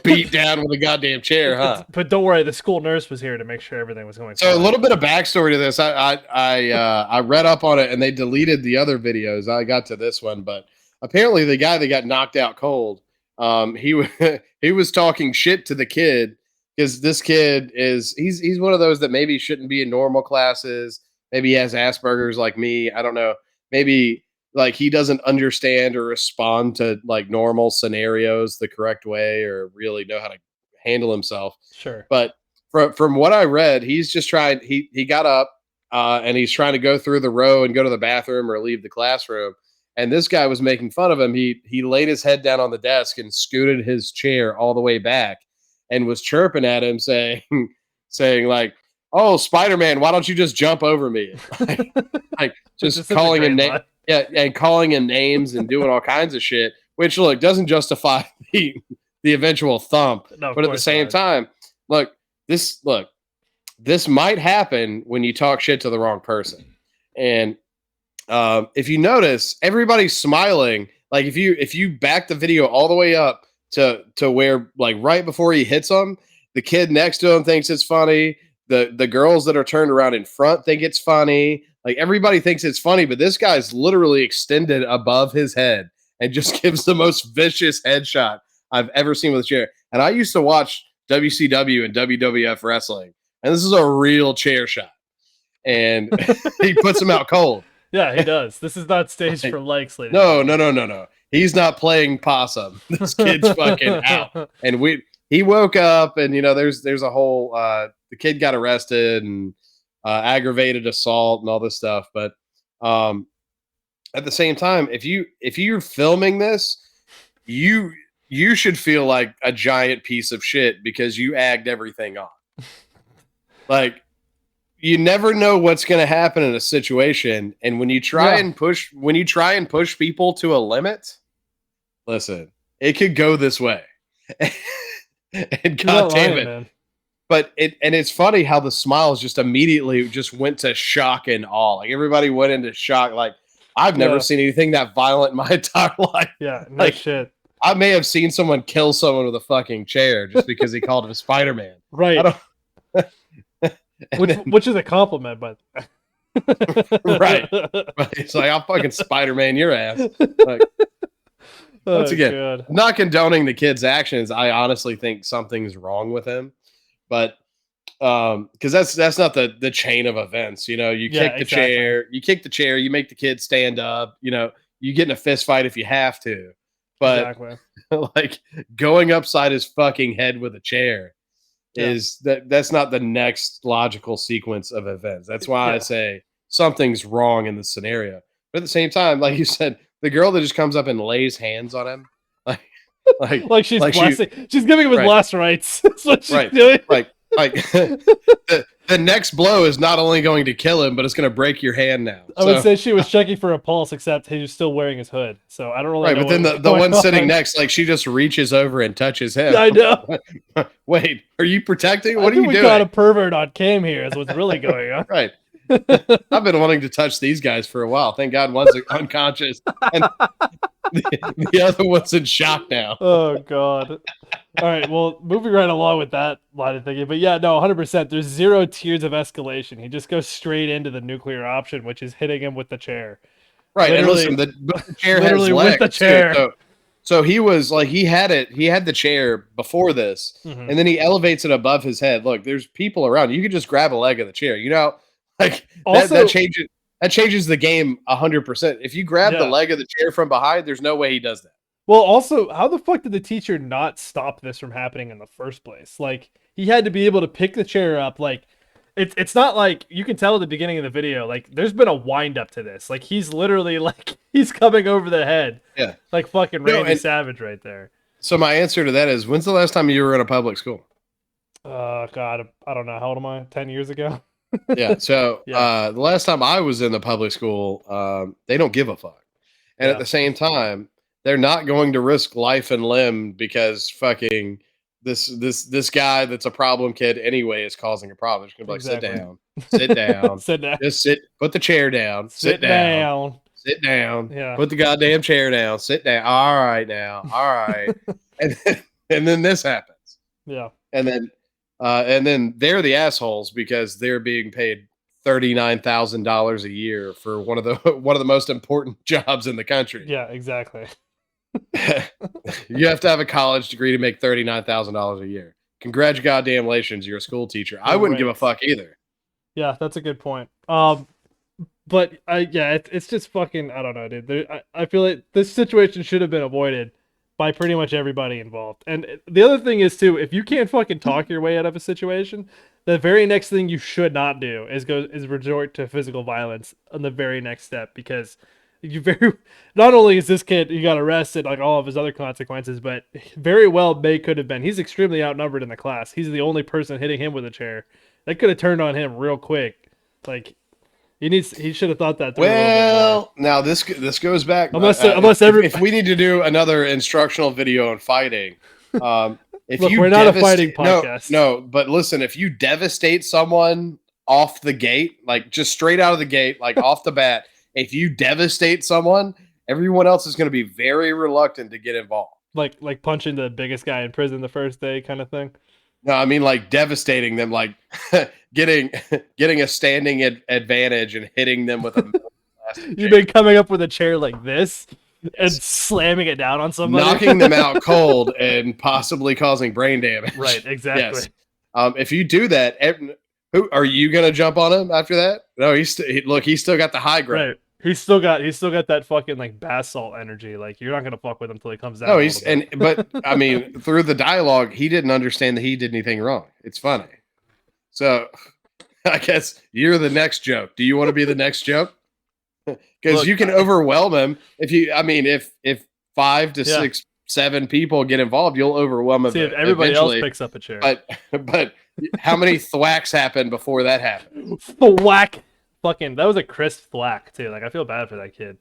Speaker 2: beat down with a goddamn chair, huh?
Speaker 1: But don't worry, the school nurse was here to make sure everything was going.
Speaker 2: So fine. A little bit of backstory to this. I read up on it, and they deleted the other videos. I got to this one, but apparently the guy that got knocked out cold, he was talking shit to the kid because this kid he's one of those that maybe shouldn't be in normal classes. Maybe he has Asperger's like me. I don't know. Maybe like he doesn't understand or respond to like normal scenarios the correct way or really know how to handle himself.
Speaker 1: Sure.
Speaker 2: But from what I read, he's just trying. He got up and he's trying to go through the row and go to the bathroom or leave the classroom. And this guy was making fun of him. He laid his head down on the desk and scooted his chair all the way back and was chirping at him saying like, "Oh, Spider-Man, why don't you just jump over me?" like just calling him names. Yeah, and calling him names and doing all kinds of shit, which look doesn't justify the eventual thump.
Speaker 1: No,
Speaker 2: but at the same time, this might happen when you talk shit to the wrong person. And if you notice, everybody's smiling. Like if you back the video all the way up to where like right before he hits him, the kid next to him thinks it's funny. The girls that are turned around in front think it's funny. Like everybody thinks it's funny, but this guy's literally extended above his head and just gives the most vicious headshot I've ever seen with a chair. And I used to watch WCW and WWF wrestling, and this is a real chair shot. And he puts him out cold.
Speaker 1: Yeah, he does. This is not staged for likes, ladies.
Speaker 2: No. He's not playing possum. This kid's fucking out. And he woke up, and there's a whole the kid got arrested and aggravated assault and all this stuff. But at the same time, if you're filming this, you should feel like a giant piece of shit because you agged everything on. Like you never know what's going to happen in a situation, and when you try
Speaker 1: Yeah.
Speaker 2: and push people to a limit, listen, it could go this way. And
Speaker 1: You're
Speaker 2: God
Speaker 1: not
Speaker 2: damn
Speaker 1: lying,
Speaker 2: it.
Speaker 1: man.
Speaker 2: But it's funny how the smiles just immediately just went to shock and awe. Like everybody went into shock. Like I've never
Speaker 1: Yeah.
Speaker 2: seen anything that violent in my entire life.
Speaker 1: Yeah, no
Speaker 2: Like,
Speaker 1: shit.
Speaker 2: I may have seen someone kill someone with a fucking chair just because he called him Spider-Man.
Speaker 1: Right.
Speaker 2: I don't.
Speaker 1: Which is a compliment, but
Speaker 2: Right. It's like, I'll fucking Spider-Man your ass. Like, once again,
Speaker 1: God.
Speaker 2: I'm not condoning the kid's actions. I honestly think something's wrong with him, but because that's not the chain of events. You know, you
Speaker 1: Yeah,
Speaker 2: kick the chair, you make the kid stand up. You know, you get in a fist fight if you have to, but
Speaker 1: Exactly.
Speaker 2: like going upside his fucking head with a chair is that's not the next logical sequence of events. That's why I say something's wrong in the scenario. But at the same time, like you said, the girl that just comes up and lays hands on him,
Speaker 1: Like she's blessing. She's giving him his
Speaker 2: Right.
Speaker 1: last rites. That's what she's
Speaker 2: Right.
Speaker 1: doing.
Speaker 2: like the next blow is not only going to kill him, but it's going to break your hand now.
Speaker 1: I would say she was checking for a pulse, except he was still wearing his hood. So I don't really
Speaker 2: right,
Speaker 1: know.
Speaker 2: but then
Speaker 1: what was
Speaker 2: the one
Speaker 1: going
Speaker 2: sitting
Speaker 1: on.
Speaker 2: next, like she just reaches over and touches him.
Speaker 1: I know.
Speaker 2: Wait, are you protecting?
Speaker 1: I
Speaker 2: What are
Speaker 1: think
Speaker 2: you
Speaker 1: we
Speaker 2: doing?
Speaker 1: got a pervert on cam here. Is what's really going on.
Speaker 2: Right. I've been wanting to touch these guys for a while. Thank God one's unconscious and the other one's in shock now.
Speaker 1: Oh God. All right. Well, moving right along with that line of thinking, but yeah, no, 100%. There's 0 tiers of escalation. He just goes straight into the nuclear option, which is hitting him with the chair.
Speaker 2: Right,
Speaker 1: Literally-
Speaker 2: and listen, but the chair has
Speaker 1: literally with
Speaker 2: legs
Speaker 1: the chair.
Speaker 2: too, so he was like he had the chair before this,
Speaker 1: Mhm.
Speaker 2: and then he elevates it above his head. Look, there's people around. You could just grab a leg of the chair. You know, like
Speaker 1: Also-
Speaker 2: that changes the game 100%. If you grab the
Speaker 1: Yeah.
Speaker 2: leg of the chair from behind, there's no way he does that.
Speaker 1: Well, also, how the fuck did the teacher not stop this from happening in the first place? Like, he had to be able to pick the chair up. Like, it's not like you can tell at the beginning of the video. Like, there's been a wind up to this. Like, he's literally like he's coming over the head.
Speaker 2: Yeah,
Speaker 1: Like fucking
Speaker 2: No,
Speaker 1: Randy
Speaker 2: and-
Speaker 1: Savage right there.
Speaker 2: So my answer to that is, when's the last time you were in a public school?
Speaker 1: God, I don't know. How old am I? 10 years ago.
Speaker 2: Yeah. So
Speaker 1: Yeah.
Speaker 2: the last time I was in the public school, they don't give a fuck, and
Speaker 1: Yeah.
Speaker 2: at the same time, they're not going to risk life and limb because fucking this guy that's a problem kid anyway is causing a problem. They're gonna be like,
Speaker 1: Exactly.
Speaker 2: sit down,
Speaker 1: Sit down.
Speaker 2: just sit, put the chair down, sit down, sit down,
Speaker 1: Yeah.
Speaker 2: put the goddamn chair down, sit down. All right now, all right, and then this happens,
Speaker 1: Yeah.
Speaker 2: and then they're the assholes because they're being paid $39,000 a year for one of the most important jobs in the country.
Speaker 1: Yeah. Exactly.
Speaker 2: You have to have a college degree to make $39,000 a year. Congratulations, you're a school teacher. I wouldn't give a
Speaker 1: Right.
Speaker 2: fuck either.
Speaker 1: Yeah, that's a good point. But it's just fucking. I don't know, dude. I feel like this situation should have been avoided by pretty much everybody involved. And the other thing is too, if you can't fucking talk your way out of a situation, the very next thing you should not do is resort to physical violence on the very next step, because not only is this kid, he got arrested, like all of his other consequences, but very well could have been. He's extremely outnumbered in the class. He's the only person hitting him with a chair. That could have turned on him real quick. Like he should have thought that through a little bit more.
Speaker 2: Well, now this goes back.
Speaker 1: Unless
Speaker 2: if we need to do another instructional video on fighting, if
Speaker 1: Look,
Speaker 2: you
Speaker 1: we're not a fighting podcast.
Speaker 2: No, but listen, if you devastate someone off the gate, like just straight out of the gate, like off the bat, if you devastate someone, everyone else is going to be very reluctant to get involved.
Speaker 1: Like punching the biggest guy in prison the first day kind of thing.
Speaker 2: No, I mean like devastating them, like getting a standing advantage and hitting them with a
Speaker 1: You've been coming up with a chair like this and slamming it down on somebody.
Speaker 2: knocking them out cold and possibly causing brain damage.
Speaker 1: Right, exactly.
Speaker 2: Yes. If you do that, who are you going to jump on him after that? No, he's still got the high ground.
Speaker 1: Right. He's still got that fucking like bath salt energy. Like you're not gonna fuck with him until he comes down.
Speaker 2: No, but I mean, through the dialogue, he didn't understand that he did anything wrong. It's funny. So I guess you're the next joke. Do you want to be the next joke? Because you can overwhelm him if 5 to 6, 7 people get involved, you'll overwhelm him.
Speaker 1: See if everybody
Speaker 2: eventually.
Speaker 1: else picks up a chair.
Speaker 2: But How many thwacks happened before that happened?
Speaker 1: Thwack. Fucking, that was a crisp thwack too. Like I feel bad for that kid.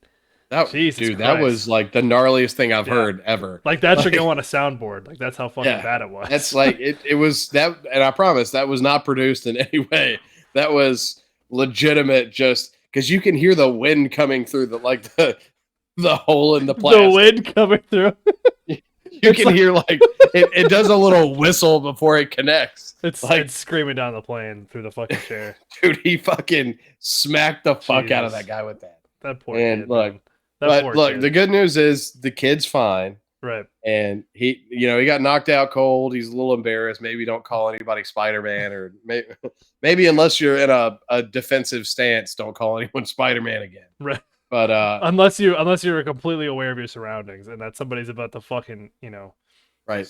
Speaker 1: Jesus
Speaker 2: Dude, that
Speaker 1: Christ.
Speaker 2: was like the gnarliest thing I've
Speaker 1: Yeah.
Speaker 2: heard ever.
Speaker 1: Like that should
Speaker 2: Like,
Speaker 1: go on a soundboard. Like that's how fucking bad it was.
Speaker 2: That's like it was that, and I promise that was not produced in any way. That was legitimate, just because you can hear the wind coming through the hole in the
Speaker 1: the
Speaker 2: plastic.
Speaker 1: wind coming through.
Speaker 2: You can hear like it does a little whistle before it connects.
Speaker 1: It's screaming down the plane through the fucking chair.
Speaker 2: Dude, he fucking smacked the fuck out of
Speaker 1: Jesus.
Speaker 2: that guy with that.
Speaker 1: That poor
Speaker 2: And
Speaker 1: kid.
Speaker 2: look,
Speaker 1: man.
Speaker 2: but look, the good news is the kid's fine.
Speaker 1: Right.
Speaker 2: And he got knocked out cold. He's a little embarrassed. Maybe don't call anybody Spider-Man, or maybe unless you're in a defensive stance, don't call anyone Spider-Man again.
Speaker 1: Right.
Speaker 2: But
Speaker 1: unless you're completely aware of your surroundings and that somebody's about to fucking,
Speaker 2: right.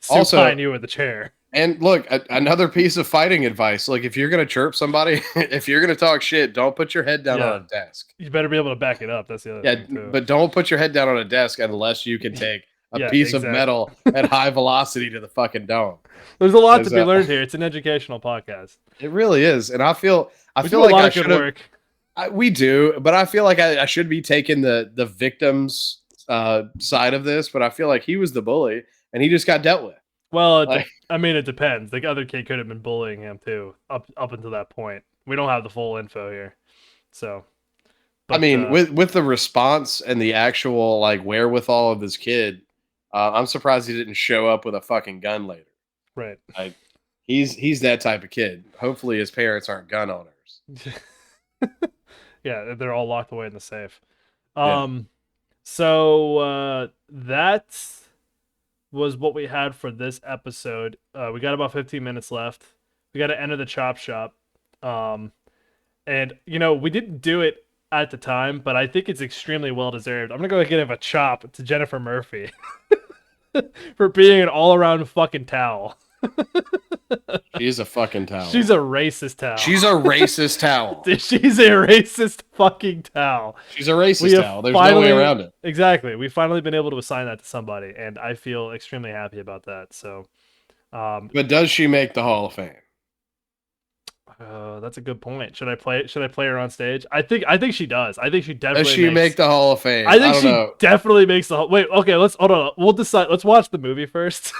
Speaker 1: also supine you with a chair.
Speaker 2: And look, another piece of fighting advice. Like if you're gonna chirp somebody, if you're gonna talk shit, don't put your head down on a desk.
Speaker 1: You better be able to back it up. That's the other thing too.
Speaker 2: But don't put your head down on a desk unless you can take a piece of metal at high velocity to the fucking dome.
Speaker 1: There's a lot to be learned here. It's an educational podcast.
Speaker 2: It really is, and I feel like I should have. We do, but I feel like I should be taking the victim's side of this, but I feel like he was the bully and he just got dealt with.
Speaker 1: Well, it depends. The other kid could have been bullying him too, up until that point. We don't have the full info here, so.
Speaker 2: But, with the response and the actual like wherewithal of this kid, I'm surprised he didn't show up with a fucking gun later.
Speaker 1: Right.
Speaker 2: Like he's that type of kid. Hopefully his parents aren't gun owners.
Speaker 1: Yeah, they're all locked away in the safe. So that was what we had for this episode. We got about 15 minutes left. We got to enter the chop shop. And we didn't do it at the time, but I think it's extremely well deserved. I'm gonna go give a chop to Jennifer Murphy for being an all-around fucking towel.
Speaker 2: She's a fucking towel.
Speaker 1: She's a racist towel.
Speaker 2: She's a racist towel.
Speaker 1: She's a racist fucking towel.
Speaker 2: She's a racist towel. There's no way around it.
Speaker 1: Exactly. We've finally been able to assign that to somebody, and I feel extremely happy about that. So,
Speaker 2: but does she make the Hall of Fame?
Speaker 1: That's a good point. Should I play her on stage? I think she does. I think she definitely
Speaker 2: does she make the Hall of Fame?
Speaker 1: I think she definitely makes the Wait, okay, let's hold on. We'll decide. Let's watch the movie first.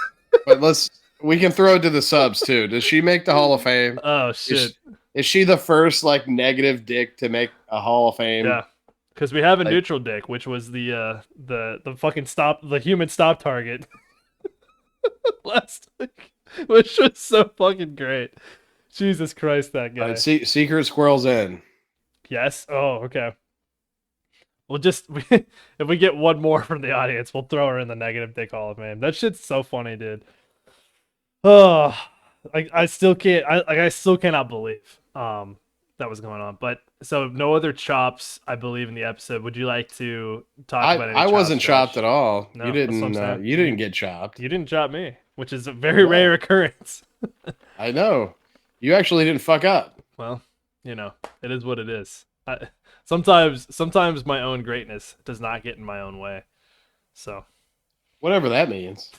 Speaker 2: But we can throw it to the subs too. Does she make the Hall of Fame?
Speaker 1: Oh shit.
Speaker 2: Is she the first like negative dick to make a Hall of Fame?
Speaker 1: Yeah. Because we have a neutral dick, which was the fucking the human stop target last week, which was so fucking great. Jesus Christ, that guy.
Speaker 2: Secret Squirrel's in.
Speaker 1: Yes. Oh, okay. We'll just if we get one more from the audience, we'll throw her in the negative dick Hall of Fame. That shit's so funny, dude. Oh, I still can't. I still cannot believe that was going on. But so no other chops, I believe, in the episode. Would you like to talk about?
Speaker 2: I wasn't chopped at all.
Speaker 1: No,
Speaker 2: you didn't. You didn't get chopped.
Speaker 1: You didn't chop me, which is a very rare occurrence.
Speaker 2: I know. You actually didn't fuck up.
Speaker 1: Well, it is what it is. Sometimes my own greatness does not get in my own way. So,
Speaker 2: whatever that means.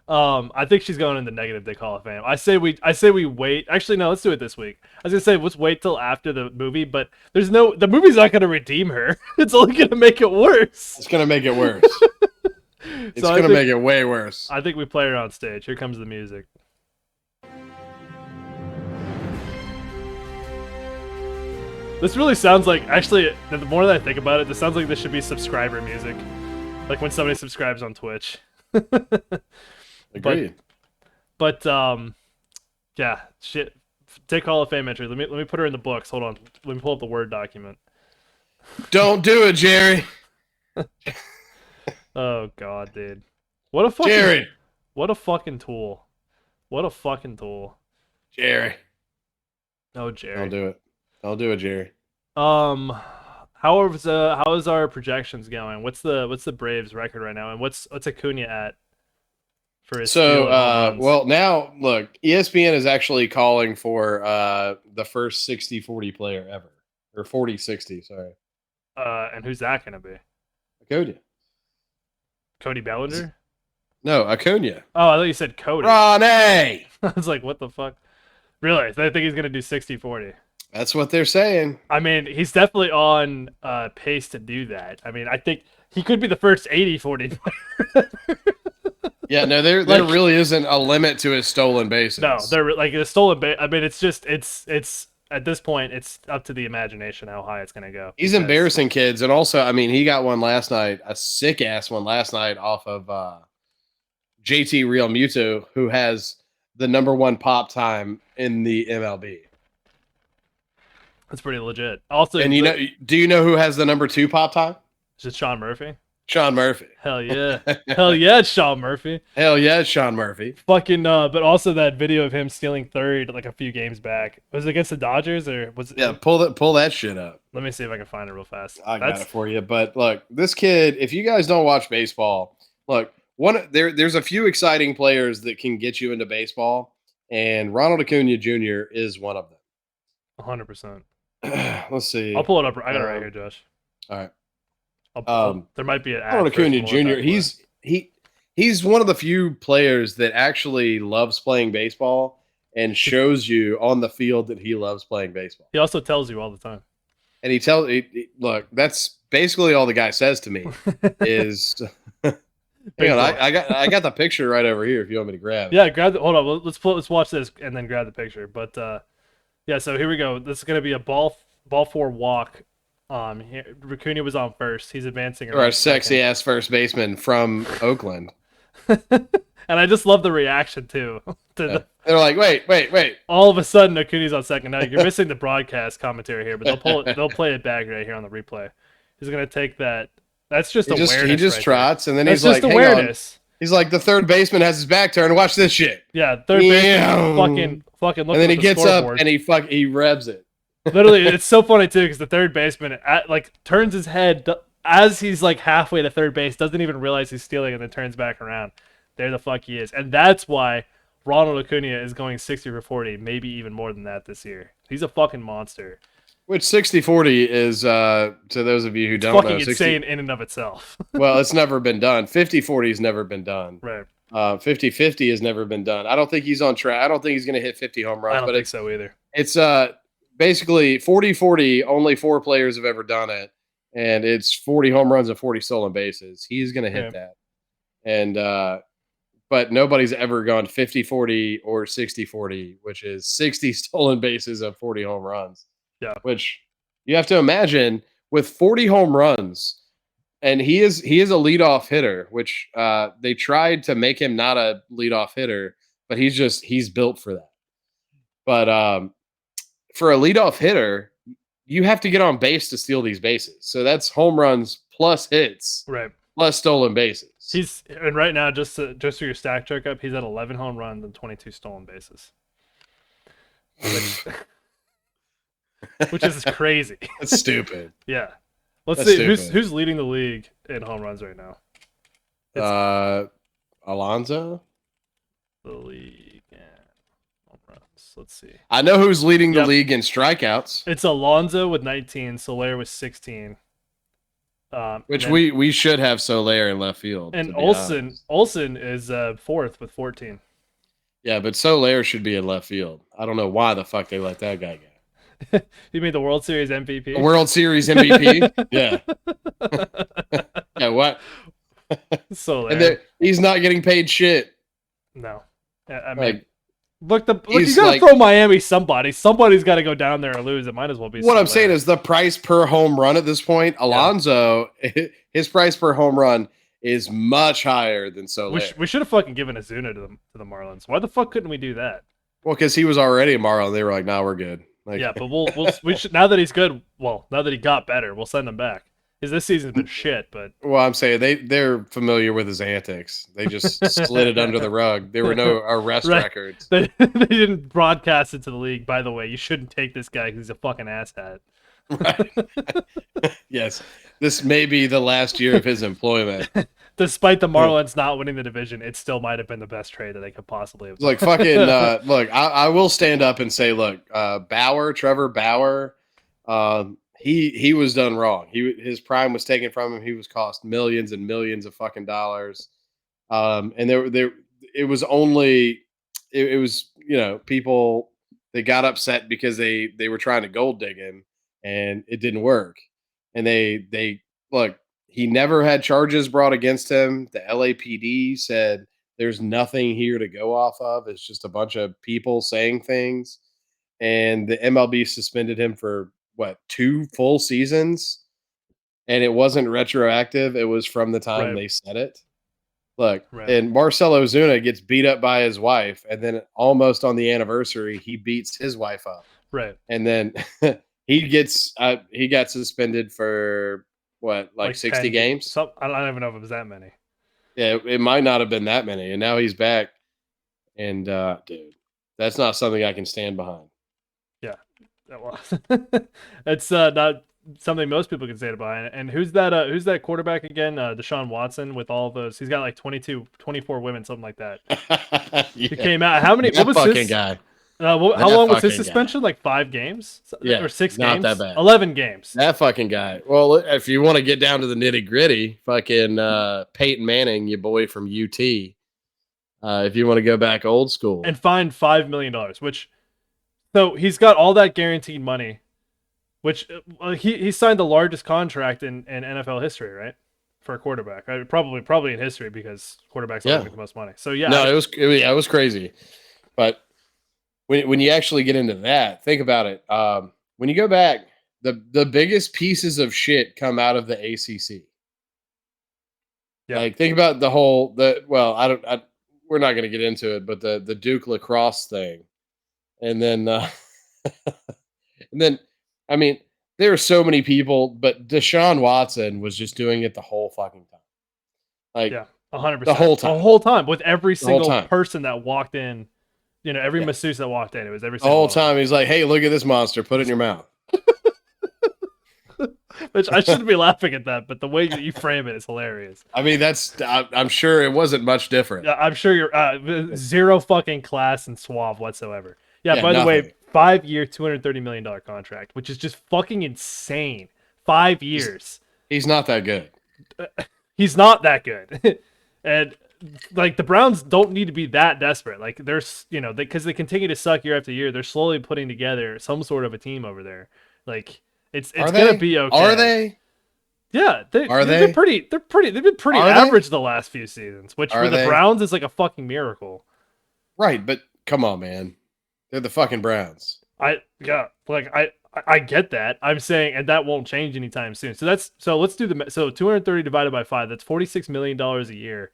Speaker 1: I think she's going in the negative dick Hall of Fame. I say we wait. Actually, no, let's do it this week. I was gonna say let's wait till after the movie, but the movie's not gonna redeem her. It's only gonna make it worse.
Speaker 2: It's gonna make it worse. It's gonna make it way worse.
Speaker 1: I think we play her on stage. Here comes the music. This really sounds like, actually, the more that I think about it, this sounds like this should be subscriber music. Like when somebody subscribes on Twitch.
Speaker 2: Agreed.
Speaker 1: But yeah, shit. Take Hall of Fame entry. Let me put her in the books. Hold on. Let me pull up the Word document.
Speaker 2: Don't do it, Jerry.
Speaker 1: Oh god, dude. What a fucking
Speaker 2: Jerry.
Speaker 1: What a fucking tool. What a fucking tool.
Speaker 2: Jerry.
Speaker 1: Oh, Jerry.
Speaker 2: Don't do it. Don't do it, Jerry.
Speaker 1: How is our projections going? What's the Braves record right now, and what's Acuna at for his
Speaker 2: well, now look, ESPN is actually calling for the first 60-40 player ever, or 40-60, sorry.
Speaker 1: And who's that gonna be?
Speaker 2: Cody
Speaker 1: Bellinger?
Speaker 2: No, Acuna.
Speaker 1: Oh, I thought you said Cody.
Speaker 2: Ronnie.
Speaker 1: I was like, what the fuck? Really? I think he's gonna do 60-40.
Speaker 2: That's what they're saying.
Speaker 1: I mean, he's definitely on pace to do that. I mean, I think he could be the first 80-40 player.
Speaker 2: Yeah, no, there really isn't a limit to his stolen bases.
Speaker 1: No, they're like a stolen base. I mean, it's just it's at this point, it's up to the imagination how high it's gonna go.
Speaker 2: He's embarrassing kids, and also, I mean, he got one last night, a sick ass one last night off of JT Real Muto, who has the #1 pop time in the MLB.
Speaker 1: That's pretty legit. Also,
Speaker 2: And do you know who has the #2 pop time?
Speaker 1: is it Sean Murphy?
Speaker 2: Sean Murphy.
Speaker 1: Hell yeah, hell yeah, it's Sean Murphy.
Speaker 2: Hell yeah, it's Sean Murphy.
Speaker 1: Fucking but also that video of him stealing third like a few games back. Was it against the Dodgers or was it?
Speaker 2: Yeah, pull that shit up.
Speaker 1: Let me see if I can find it real fast.
Speaker 2: I got it for you. But look, this kid, if you guys don't watch baseball, look, there's a few exciting players that can get you into baseball, and Ronald Acuna Jr. is one of them.
Speaker 1: 100%.
Speaker 2: Let's see.
Speaker 1: I'll pull it up. I got it right here, Josh.
Speaker 2: All right.
Speaker 1: There might be an ad
Speaker 2: Ronald Acuna
Speaker 1: first, we'll let
Speaker 2: Jr.
Speaker 1: that
Speaker 2: He's one of the few players that actually loves playing baseball and shows you on the field that he loves playing baseball.
Speaker 1: He also tells you all the time.
Speaker 2: And look, that's basically all the guy says to me is. Hang on, I got the picture right over here. If you want me to grab it.
Speaker 1: Yeah, hold on. Let's watch this and then grab the picture. But yeah, so here we go. This is gonna be a ball 4 walk. Acuna was on first. He's advancing.
Speaker 2: Or a sexy ass first baseman from Oakland.
Speaker 1: And I just love the reaction too.
Speaker 2: They're like, wait.
Speaker 1: All of a sudden, Acuna's on second. Now you're missing the broadcast commentary here, but they'll play it back right here on the replay. He's gonna take that. That's just awareness.
Speaker 2: He just trots, and then
Speaker 1: that's
Speaker 2: he's
Speaker 1: just
Speaker 2: like,
Speaker 1: awareness.
Speaker 2: Hang on. He's like, the third baseman has his back turned. Watch this shit.
Speaker 1: Yeah, third baseman fucking.
Speaker 2: And then he gets up and he revs it.
Speaker 1: Literally, it's so funny too because the third baseman turns his head as he's like halfway to third base, doesn't even realize he's stealing, and then turns back around. There the fuck he is, and that's why Ronald Acuna is going 60-40, maybe even more than that this year. He's a fucking monster.
Speaker 2: Which 60-40 is, to those of you who don't
Speaker 1: fucking
Speaker 2: know, 60,
Speaker 1: insane in and of itself.
Speaker 2: Well, it's never been done. 50-40 has never been done.
Speaker 1: Right.
Speaker 2: 50-50 has never been done. I don't think he's on track. I don't think he's going to hit 50 home runs.
Speaker 1: I don't think so either.
Speaker 2: It's basically 40-40. Only 4 players have ever done it, and it's 40 home runs and 40 stolen bases. He's going to hit that, and but nobody's ever gone 50-40 or 60-40, which is 60 stolen bases and 40 home runs.
Speaker 1: Yeah,
Speaker 2: which you have to imagine with 40 home runs, and he is a leadoff hitter, which they tried to make him not a leadoff hitter, but he's built for that. But for a leadoff hitter, you have to get on base to steal these bases. So that's home runs plus hits,
Speaker 1: right, plus
Speaker 2: stolen bases.
Speaker 1: And right now, just for your stack checkup, he's at 11 home runs and 22 stolen bases. Which is crazy.
Speaker 2: That's stupid.
Speaker 1: Yeah. Let's see who's leading the league in home runs right now.
Speaker 2: Alonso.
Speaker 1: The league and home runs. Let's see.
Speaker 2: I know who's leading the league in strikeouts.
Speaker 1: It's Alonso with 19. Soler with 16.
Speaker 2: Which we should have Soler in left field.
Speaker 1: And Olsen is fourth with 14.
Speaker 2: Yeah, but Soler should be in left field. I don't know why the fuck they let that guy go.
Speaker 1: You mean the World Series MVP?
Speaker 2: A World Series MVP? Yeah. Yeah, what?
Speaker 1: Soler.
Speaker 2: And he's not getting paid shit.
Speaker 1: No. I mean, look, you got to throw Miami somebody. Somebody's got to go down there or lose. It might as well be
Speaker 2: What
Speaker 1: Soler.
Speaker 2: I'm saying is the price per home run at this point, Alonso, his price per home run is much higher than Soler.
Speaker 1: We should have fucking given Azuna to the Marlins. Why the fuck couldn't we do that?
Speaker 2: Well, because he was already a Marlin. They were like, "Nah, we're good." Like,
Speaker 1: yeah, but we should, now that he's good. Well, now that he got better, we'll send him back. Because this season's been shit. But
Speaker 2: well, I'm saying they're familiar with his antics. They just slid it under the rug. There were no arrest records.
Speaker 1: They didn't broadcast it to the league. By the way, you shouldn't take this guy because he's a fucking asshat.
Speaker 2: Right. Yes, this may be the last year of his employment.
Speaker 1: Despite the Marlins not winning the division, it still might have been the best trade that they could possibly have done.
Speaker 2: Like fucking look, I will stand up and say, look, Trevor Bauer, he was done wrong. His prime was taken from him. He was cost millions and millions of fucking dollars. And it was only, it was, people that got upset because they were trying to gold dig him and it didn't work. And they look, he never had charges brought against him. The LAPD said there's nothing here to go off of. It's just a bunch of people saying things. And the MLB suspended him for what, 2 full seasons? And it wasn't retroactive. It was from the time
Speaker 1: Right.
Speaker 2: they said it. Look,
Speaker 1: Right.
Speaker 2: and Marcelo Zuna gets beat up by his wife, and then almost on the anniversary, he beats his wife up,
Speaker 1: Right.
Speaker 2: and then he got suspended for what, like 60
Speaker 1: 10
Speaker 2: games?
Speaker 1: I don't even know if it was that many.
Speaker 2: Yeah, it might not have been that many, and now he's back, and dude, that's not something I can stand behind.
Speaker 1: Yeah. Well, it's not something most people can say to buy. And who's that quarterback again? Deshaun Watson with all those. He's got like 24 women, something like that.
Speaker 2: Yeah.
Speaker 1: He came out. How many?
Speaker 2: That
Speaker 1: What was
Speaker 2: fucking
Speaker 1: his
Speaker 2: guy?
Speaker 1: how
Speaker 2: That
Speaker 1: long was his
Speaker 2: fucking guy.
Speaker 1: suspension? Like 5 games?
Speaker 2: Yeah,
Speaker 1: Or 6
Speaker 2: not
Speaker 1: games?
Speaker 2: that bad.
Speaker 1: 11 games.
Speaker 2: That fucking guy. Well, if you want to get down to the nitty gritty, fucking Peyton Manning, your boy from UT. If you want to go back old school,
Speaker 1: And fined $5 million, which, so he's got all that guaranteed money, which he signed the largest contract in NFL history, right? For a quarterback, probably in history, because quarterbacks always make the most money. So yeah,
Speaker 2: no, it was crazy. But when you actually get into that, think about it. When you go back, the biggest pieces of shit come out of the ACC.
Speaker 1: Yeah.
Speaker 2: Like, think about we're not going to get into it, but the Duke lacrosse thing, and then and then, I mean, there are so many people, but Deshaun Watson was just doing it the whole fucking time. Like,
Speaker 1: yeah, 100%,
Speaker 2: the whole time.
Speaker 1: the whole time, with every
Speaker 2: The whole
Speaker 1: single
Speaker 2: time.
Speaker 1: person that walked in. Every
Speaker 2: Yeah.
Speaker 1: masseuse that walked in, it was every
Speaker 2: The
Speaker 1: single
Speaker 2: whole
Speaker 1: one of them.
Speaker 2: time he's like, "Hey, look at this monster! Put it in your mouth."
Speaker 1: Which I shouldn't be laughing at that, but the way that you frame it is hilarious.
Speaker 2: I mean, I'm sure it wasn't much different.
Speaker 1: Yeah, I'm sure you're zero fucking class and suave whatsoever. Yeah,
Speaker 2: Yeah,
Speaker 1: by the way,
Speaker 2: nothing.
Speaker 1: 5-year, $230 million contract, which is just fucking insane. 5 years.
Speaker 2: He's not that good.
Speaker 1: He's not that good. And like, the Browns don't need to be that desperate. Like, there's, because they continue to suck year after year, they're slowly putting together some sort of a team over there. Like, it's gonna be okay.
Speaker 2: Are they?
Speaker 1: Yeah, they've been pretty
Speaker 2: Are they?
Speaker 1: average the last few seasons, which
Speaker 2: Are
Speaker 1: for the
Speaker 2: they?
Speaker 1: Browns is like a fucking miracle.
Speaker 2: Right, but come on, man. They're the fucking Browns.
Speaker 1: I get that. I'm saying, and that won't change anytime soon. So let's do 230 divided by 5. That's $46 million a year,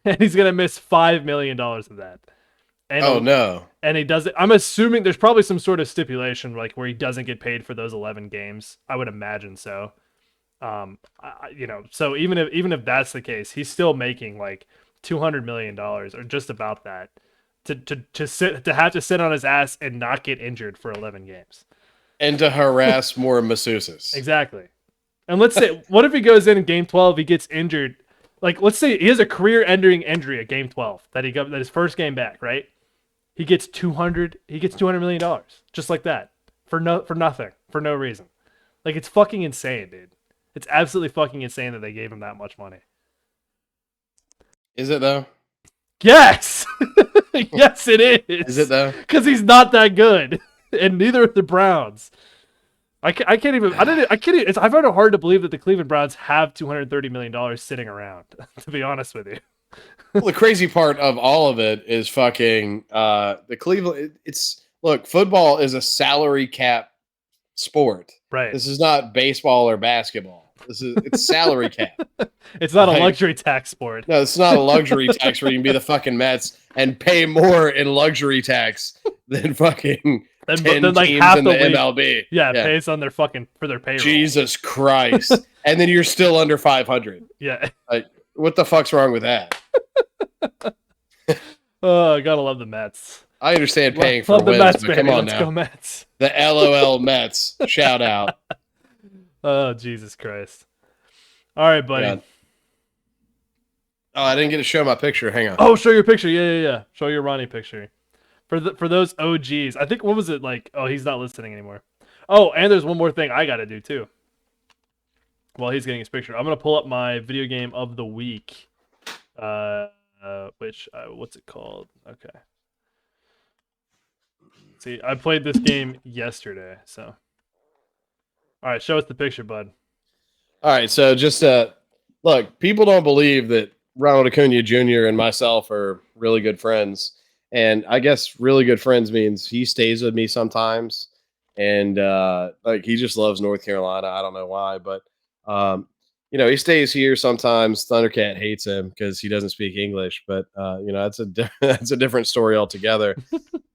Speaker 1: and he's gonna miss $5 million of that. And
Speaker 2: No.
Speaker 1: And he doesn't. I'm assuming there's probably some sort of stipulation, like, where he doesn't get paid for those 11 games. I would imagine so. So even if that's the case, he's still making like $200 million or just about that to have to sit on his ass and not get injured for 11 games.
Speaker 2: And to harass more masseuses.
Speaker 1: Exactly. And let's say, what if he goes in game 12, he gets injured? Like, let's say he has a career-ending injury at game 12 that his first game back, right? He gets $200 million just like that for nothing, for no reason. Like, it's fucking insane, dude. It's absolutely fucking insane that they gave him that much money.
Speaker 2: Is it though?
Speaker 1: Yes. Yes, it is.
Speaker 2: Is it though?
Speaker 1: Because he's not that good, and neither are the Browns. I can't even. I find it hard to believe that the Cleveland Browns have $230 million sitting around. To be honest with you.
Speaker 2: Well, the crazy part of all of it is fucking the Cleveland. Look, football is a salary cap sport.
Speaker 1: Right.
Speaker 2: This is not baseball or basketball. It's salary cap.
Speaker 1: It's not
Speaker 2: Right.
Speaker 1: a luxury tax sport.
Speaker 2: No, it's not a luxury tax where you can be the fucking Mets and pay more in luxury tax than fucking 10
Speaker 1: Then, like,
Speaker 2: teams
Speaker 1: half
Speaker 2: in
Speaker 1: the
Speaker 2: the
Speaker 1: league.
Speaker 2: MLB.
Speaker 1: Yeah, it pays on for their payroll.
Speaker 2: Jesus Christ. And then you're still under 500.
Speaker 1: Yeah.
Speaker 2: Like, what the fuck's wrong with that?
Speaker 1: Oh, I gotta love the Mets.
Speaker 2: I understand paying for
Speaker 1: Love the
Speaker 2: wins,
Speaker 1: Mets,
Speaker 2: but
Speaker 1: baby.
Speaker 2: come on
Speaker 1: Let's
Speaker 2: now.
Speaker 1: go Mets.
Speaker 2: The LOL Mets. Shout out.
Speaker 1: Oh, Jesus Christ. All right, buddy.
Speaker 2: God. Oh, I didn't get to show my picture. Hang on.
Speaker 1: Oh, show your picture. Yeah. Show your Ronnie picture. For those OGs. I think, what was it like? Oh, he's not listening anymore. Oh, and there's one more thing I gotta do too. While he's getting his picture, I'm gonna pull up my video game of the week. Which what's it called? Okay. See, I played this game yesterday, so. All right, show us the picture, bud.
Speaker 2: All right, so just look, people don't believe that Ronald Acuna Jr. and myself are really good friends, and I guess really good friends means he stays with me sometimes, and like he just loves North Carolina. I don't know why, but um, he stays here sometimes. Thundercat hates him because he doesn't speak English, but that's that's a different story altogether.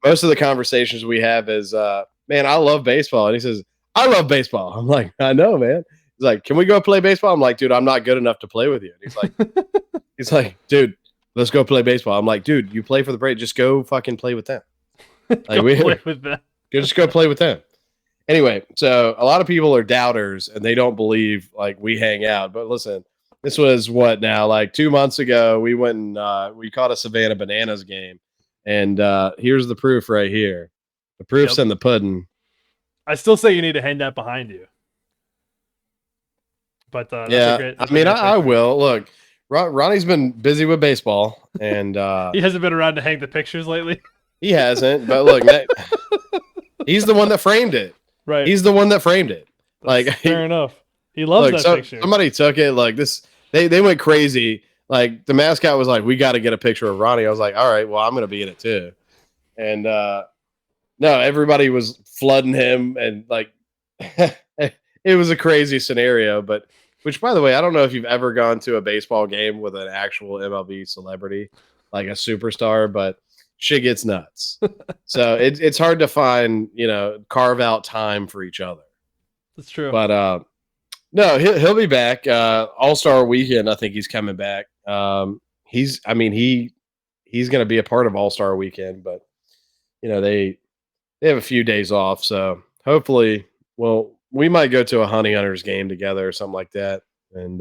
Speaker 2: Most of the conversations we have is, man, I love baseball, and he says, I love baseball. I'm like, I know, man. He's like, can we go play baseball? I'm like, dude, I'm not good enough to play with you. And he's like, dude, let's go play baseball. I'm like, dude, you play for the Braves. Just go fucking play with them. Like
Speaker 1: Play with that.
Speaker 2: just go play with them. Anyway, so a lot of people are doubters and they don't believe like we hang out. But listen, this was what now? Like 2 months ago, we went and we caught a Savannah Bananas game. And here's the proof right here. The proof's in the pudding.
Speaker 1: I still say you need to hang that behind you. But
Speaker 2: yeah, I will. Look, Ronnie's been busy with baseball, and
Speaker 1: he hasn't been around to hang the pictures lately.
Speaker 2: He hasn't, but look, he's the one that framed it.
Speaker 1: Right.
Speaker 2: He's the one that framed it. Like,
Speaker 1: fair enough. He loves that picture.
Speaker 2: Somebody took it like this. They went crazy. Like the mascot was like, "We got to get a picture of Ronnie." I was like, "All right, well, I'm going to be in it too." And no, everybody was flooding him, and like, it was a crazy scenario. But which, by the way, I don't know if you've ever gone to a baseball game with an actual MLB celebrity, like a superstar, but shit gets nuts. So it's hard to find, carve out time for each other.
Speaker 1: That's true.
Speaker 2: But no, he'll be back. All-Star Weekend, I think he's coming back. He's going to be a part of All-Star Weekend, but they have a few days off, so hopefully, we might go to a Honey Hunters game together or something like that. And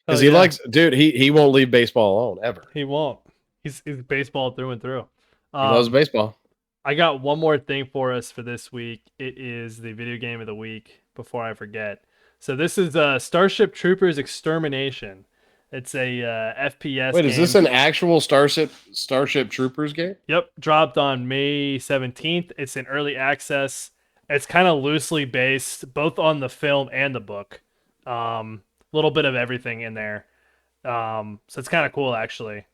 Speaker 2: because he likes, dude, he won't leave baseball alone ever.
Speaker 1: He won't. He's baseball through and through.
Speaker 2: He loves baseball.
Speaker 1: I got one more thing for us for this week. It is the video game of the week before I forget. So this is Starship Troopers Extermination. It's a FPS
Speaker 2: Wait,
Speaker 1: game.
Speaker 2: is this an actual Starship Troopers game?
Speaker 1: Yep, dropped on May 17th. It's in early access. It's kind of loosely based both on the film and the book. Little bit of everything in there. So it's kind of cool actually.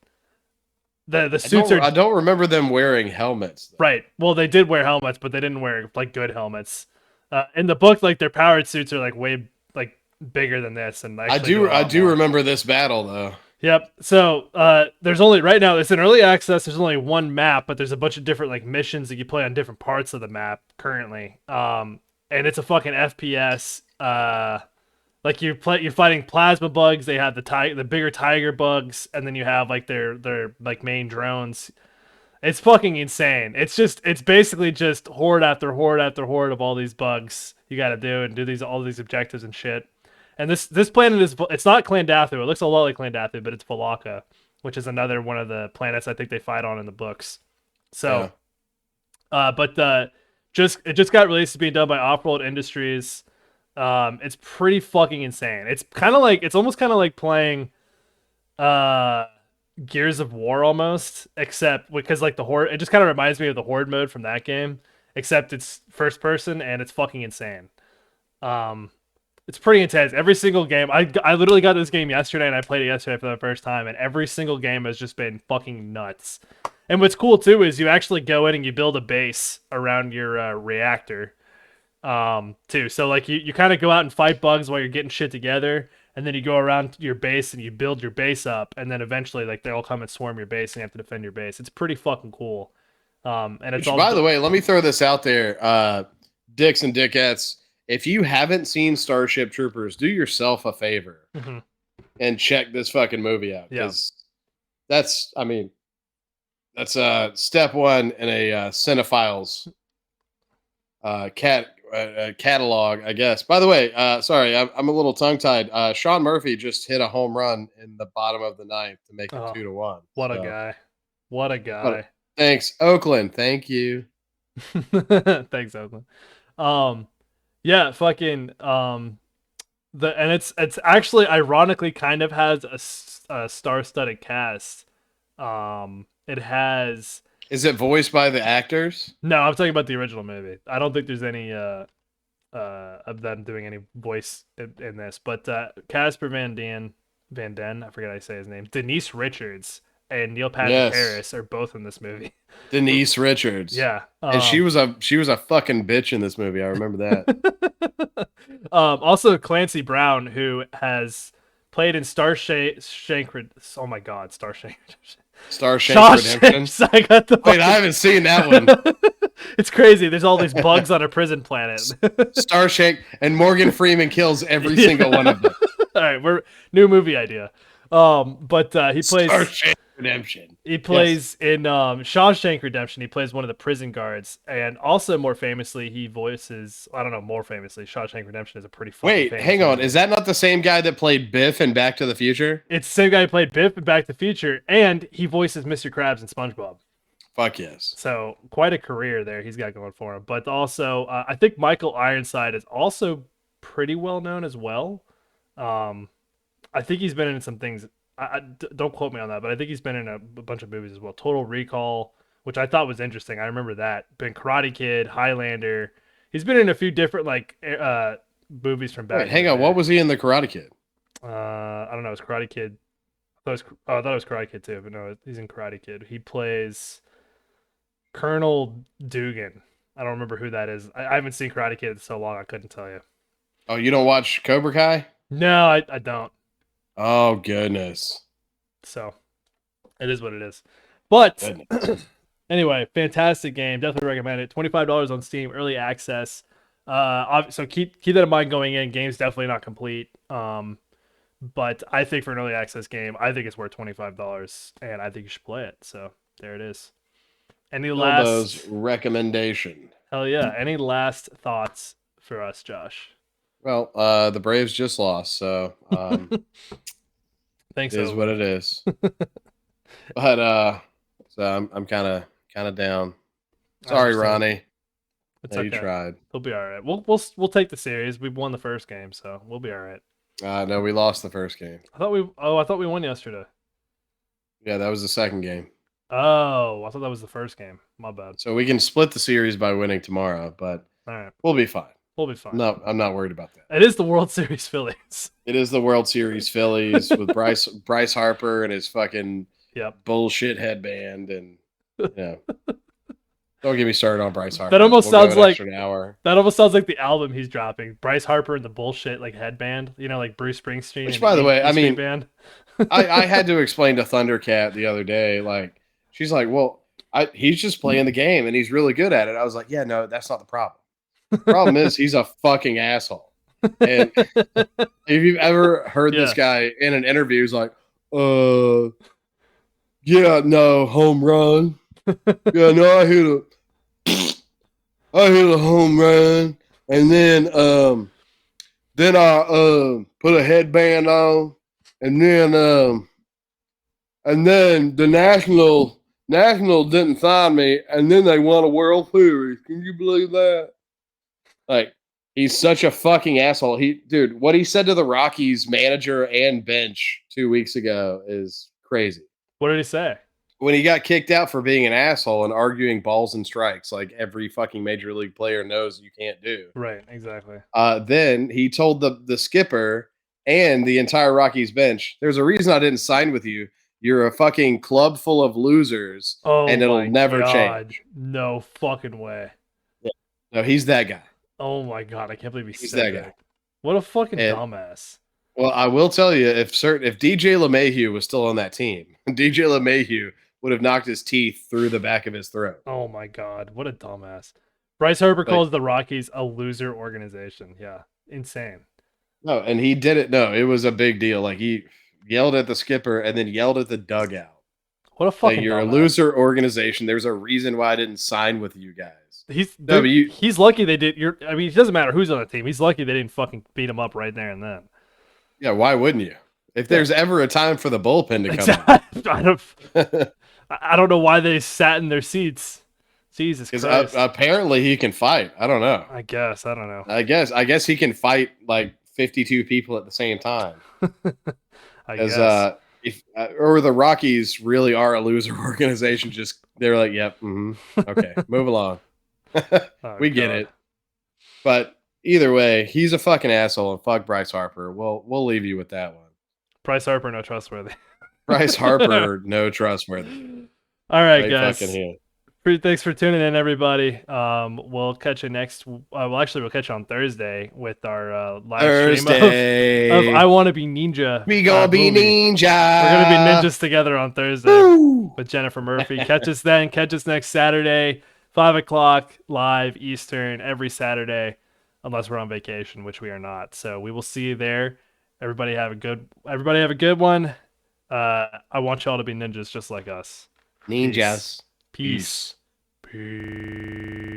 Speaker 1: The suits
Speaker 2: I don't remember them wearing helmets.
Speaker 1: Though. Right. Well, they did wear helmets, but they didn't wear like good helmets. In the book, like their powered suits are like way like bigger than this. And
Speaker 2: I do remember this battle though.
Speaker 1: Yep. So there's only right now it's in early access. There's only one map, but there's a bunch of different like missions that you play on different parts of the map currently. And it's a fucking FPS. Like you're fighting plasma bugs. They have the bigger tiger bugs, and then you have like their like main drones. It's fucking insane. It's basically just horde after horde after horde of all these bugs you got to do and do all these objectives and shit. And this planet it's not Clandathu. It looks a lot like Clandathu, but it's Valaka, which is another one of the planets I think they fight on in the books. So, yeah. It just got released. It's being done by Offworld Industries. It's pretty fucking insane. It's almost kind of like playing Gears of War almost, except because like the horde, it just kind of reminds me of the horde mode from that game, except it's first person and it's fucking insane. It's pretty intense. Every single game, I literally got this game yesterday and I played it yesterday for the first time, and every single game has just been fucking nuts. And what's cool too is you actually go in and you build a base around your reactor. Too. So like you kind of go out and fight bugs while you're getting shit together, and then you go around your base and you build your base up, and then eventually like they'll come and swarm your base and you have to defend your base. It's pretty fucking cool. And it's all.
Speaker 2: By the way, let me throw this out there, dicks and dickettes. If you haven't seen Starship Troopers, do yourself a favor and check this fucking movie out, because that's step one in a cinephile's catalog, I guess. By the way, sorry, I'm a little tongue-tied. Sean Murphy just hit a home run in the bottom of the ninth to make it 2-1.
Speaker 1: What a guy! What a guy!
Speaker 2: Thanks, Oakland. Thank you.
Speaker 1: Thanks, Oakland. Yeah, fucking. And it's actually ironically kind of has a star-studded cast. It has
Speaker 2: Is it voiced by the actors?
Speaker 1: no. I'm talking about the original movie. I don't think there's any of them doing any voice in this, but Casper Van Den, I forget how to say his name. Denise Richards and Neil Patrick
Speaker 2: Yes.
Speaker 1: Harris are both in this movie.
Speaker 2: Denise Richards.
Speaker 1: Yeah,
Speaker 2: And she was a fucking bitch in this movie. I remember that.
Speaker 1: also Clancy Brown, who has played in Starshank. Oh my God, Starshank.
Speaker 2: Starshank Redemption.
Speaker 1: I got the
Speaker 2: Wait, I haven't seen that one.
Speaker 1: It's crazy. There's all these bugs on a prison planet.
Speaker 2: Starshank and Morgan Freeman kills every single one of them.
Speaker 1: All right, we're new movie idea. But he plays
Speaker 2: Starshank Redemption.
Speaker 1: He plays in Shawshank Redemption. He plays one of the prison guards, and also more famously, he voices. I don't know, more famously, Shawshank Redemption is a pretty.
Speaker 2: Wait,
Speaker 1: famous
Speaker 2: hang on.
Speaker 1: movie.
Speaker 2: Is that not the same guy that played Biff in Back to the Future?
Speaker 1: It's the same guy who played Biff in Back to the Future, and he voices Mr. Krabs in SpongeBob.
Speaker 2: Fuck yes.
Speaker 1: So quite a career there he's got going for him. But also, I think Michael Ironside is also pretty well known as well. I think he's been in some things. Don't quote me on that, but I think he's been in a bunch of movies as well. Total Recall, which I thought was interesting. I remember that. Been Karate Kid, Highlander. He's been in a few different movies from back.
Speaker 2: Wait, hang on. What was he in the Karate Kid?
Speaker 1: I don't know. It was Karate Kid. I thought it was Karate Kid too, but no, he's in Karate Kid. He plays Colonel Dugan. I don't remember who that is. I haven't seen Karate Kid in so long, I couldn't tell you.
Speaker 2: Oh, you don't watch Cobra Kai?
Speaker 1: No, I don't.
Speaker 2: Oh, goodness.
Speaker 1: So, it is what it is. But,
Speaker 2: Goodness.
Speaker 1: anyway, fantastic game. Definitely recommend it. $25 on Steam, early access. So keep that in mind going in. Game's definitely not complete. But I think for an early access game, I think it's worth $25, and I think you should play it. So, there it is. Any last
Speaker 2: recommendation?
Speaker 1: Hell yeah! Any last thoughts for us, Josh?
Speaker 2: Well, the Braves just lost, so
Speaker 1: Thanks.
Speaker 2: It is what it is. But so I'm kind of down. Sorry, Ronnie.
Speaker 1: It's
Speaker 2: You
Speaker 1: okay.
Speaker 2: tried.
Speaker 1: We'll be all right. We'll take the series. We won the first game, so we'll be all right.
Speaker 2: No, we lost the first game.
Speaker 1: I thought we won yesterday.
Speaker 2: Yeah, that was the second game.
Speaker 1: Oh, I thought that was the first game. My bad.
Speaker 2: So we can split the series by winning tomorrow, but
Speaker 1: All right,
Speaker 2: we'll be fine.
Speaker 1: we'll be fine.
Speaker 2: No, I'm not worried about that.
Speaker 1: It is the World Series Phillies.
Speaker 2: It is the World Series Phillies with Bryce Harper and his fucking bullshit headband, and don't get me started on Bryce Harper.
Speaker 1: That almost sounds like
Speaker 2: an hour.
Speaker 1: That almost sounds like the album he's dropping. Bryce Harper and the bullshit headband. Like Bruce Springsteen.
Speaker 2: Which, by the way, I mean,
Speaker 1: band.
Speaker 2: I had to explain to Thundercat the other day. She's like, "Well, he's just playing the game and he's really good at it." I was like, "Yeah, no, that's not the problem. The problem is he's a fucking asshole." And if you've ever heard this guy in an interview, he's like, yeah, no, home run. Yeah, no, I hit a home run, and then I put a headband on, and then the National didn't sign me, and then they won a World Series. Can you believe that? He's such a fucking asshole. Dude, what he said to the Rockies manager and bench 2 weeks ago is crazy.
Speaker 1: What did he say?
Speaker 2: When he got kicked out for being an asshole and arguing balls and strikes like every fucking major league player knows you can't do.
Speaker 1: Right, exactly.
Speaker 2: Then he told the skipper and the entire Rockies bench, "There's a reason I didn't sign with you. You're a fucking club full of losers, and it'll never change."
Speaker 1: No fucking way.
Speaker 2: Yeah. No, he's that guy.
Speaker 1: Oh my God, I can't believe he's
Speaker 2: that guy.
Speaker 1: What a fucking dumbass.
Speaker 2: Well, I will tell you, if DJ LeMahieu was still on that team, DJ LeMahieu would have knocked his teeth through the back of his throat.
Speaker 1: Oh my God, what a dumbass. Bryce Harper calls the Rockies a loser organization. Yeah, insane.
Speaker 2: No, and he did it. No, it was a big deal. He yelled at the skipper and then yelled at the dugout.
Speaker 1: What a fucking
Speaker 2: you're
Speaker 1: dumbass.
Speaker 2: A loser organization. There's a reason why I didn't sign with you guys.
Speaker 1: He's lucky they did. It doesn't matter who's on the team. He's lucky they didn't fucking beat him up right there and then.
Speaker 2: Yeah, why wouldn't you? If there's ever a time for the bullpen to come in.
Speaker 1: I don't know why they sat in their seats. Jesus Christ.
Speaker 2: Apparently he can fight. I don't know.
Speaker 1: I guess. I don't know.
Speaker 2: I guess he can fight 52 people at the same time.
Speaker 1: I
Speaker 2: As
Speaker 1: guess.
Speaker 2: if or the Rockies really are a loser organization. Just they're like, yep, okay, move along.
Speaker 1: Oh,
Speaker 2: We get
Speaker 1: God.
Speaker 2: it. But either way, he's a fucking asshole, and fuck Bryce Harper. We'll leave you with that one.
Speaker 1: Bryce Harper, no trustworthy.
Speaker 2: Bryce Harper, no trustworthy.
Speaker 1: All right,
Speaker 2: Right
Speaker 1: guys.
Speaker 2: fucking here.
Speaker 1: Thanks for tuning in, everybody. We'll catch you next. We'll catch you on Thursday with our live stream of I Want to Be Ninja.
Speaker 2: We gonna be
Speaker 1: movie.
Speaker 2: ninja.
Speaker 1: We're gonna be ninjas together on Thursday
Speaker 2: Woo!
Speaker 1: with Jennifer Murphy. Catch us then. Catch us next Saturday, 5:00 live Eastern every Saturday, unless we're on vacation, which we are not. So we will see you there. Everybody have a good one. I want y'all to be ninjas just like us.
Speaker 2: Ninjas.
Speaker 1: Peace. Peace.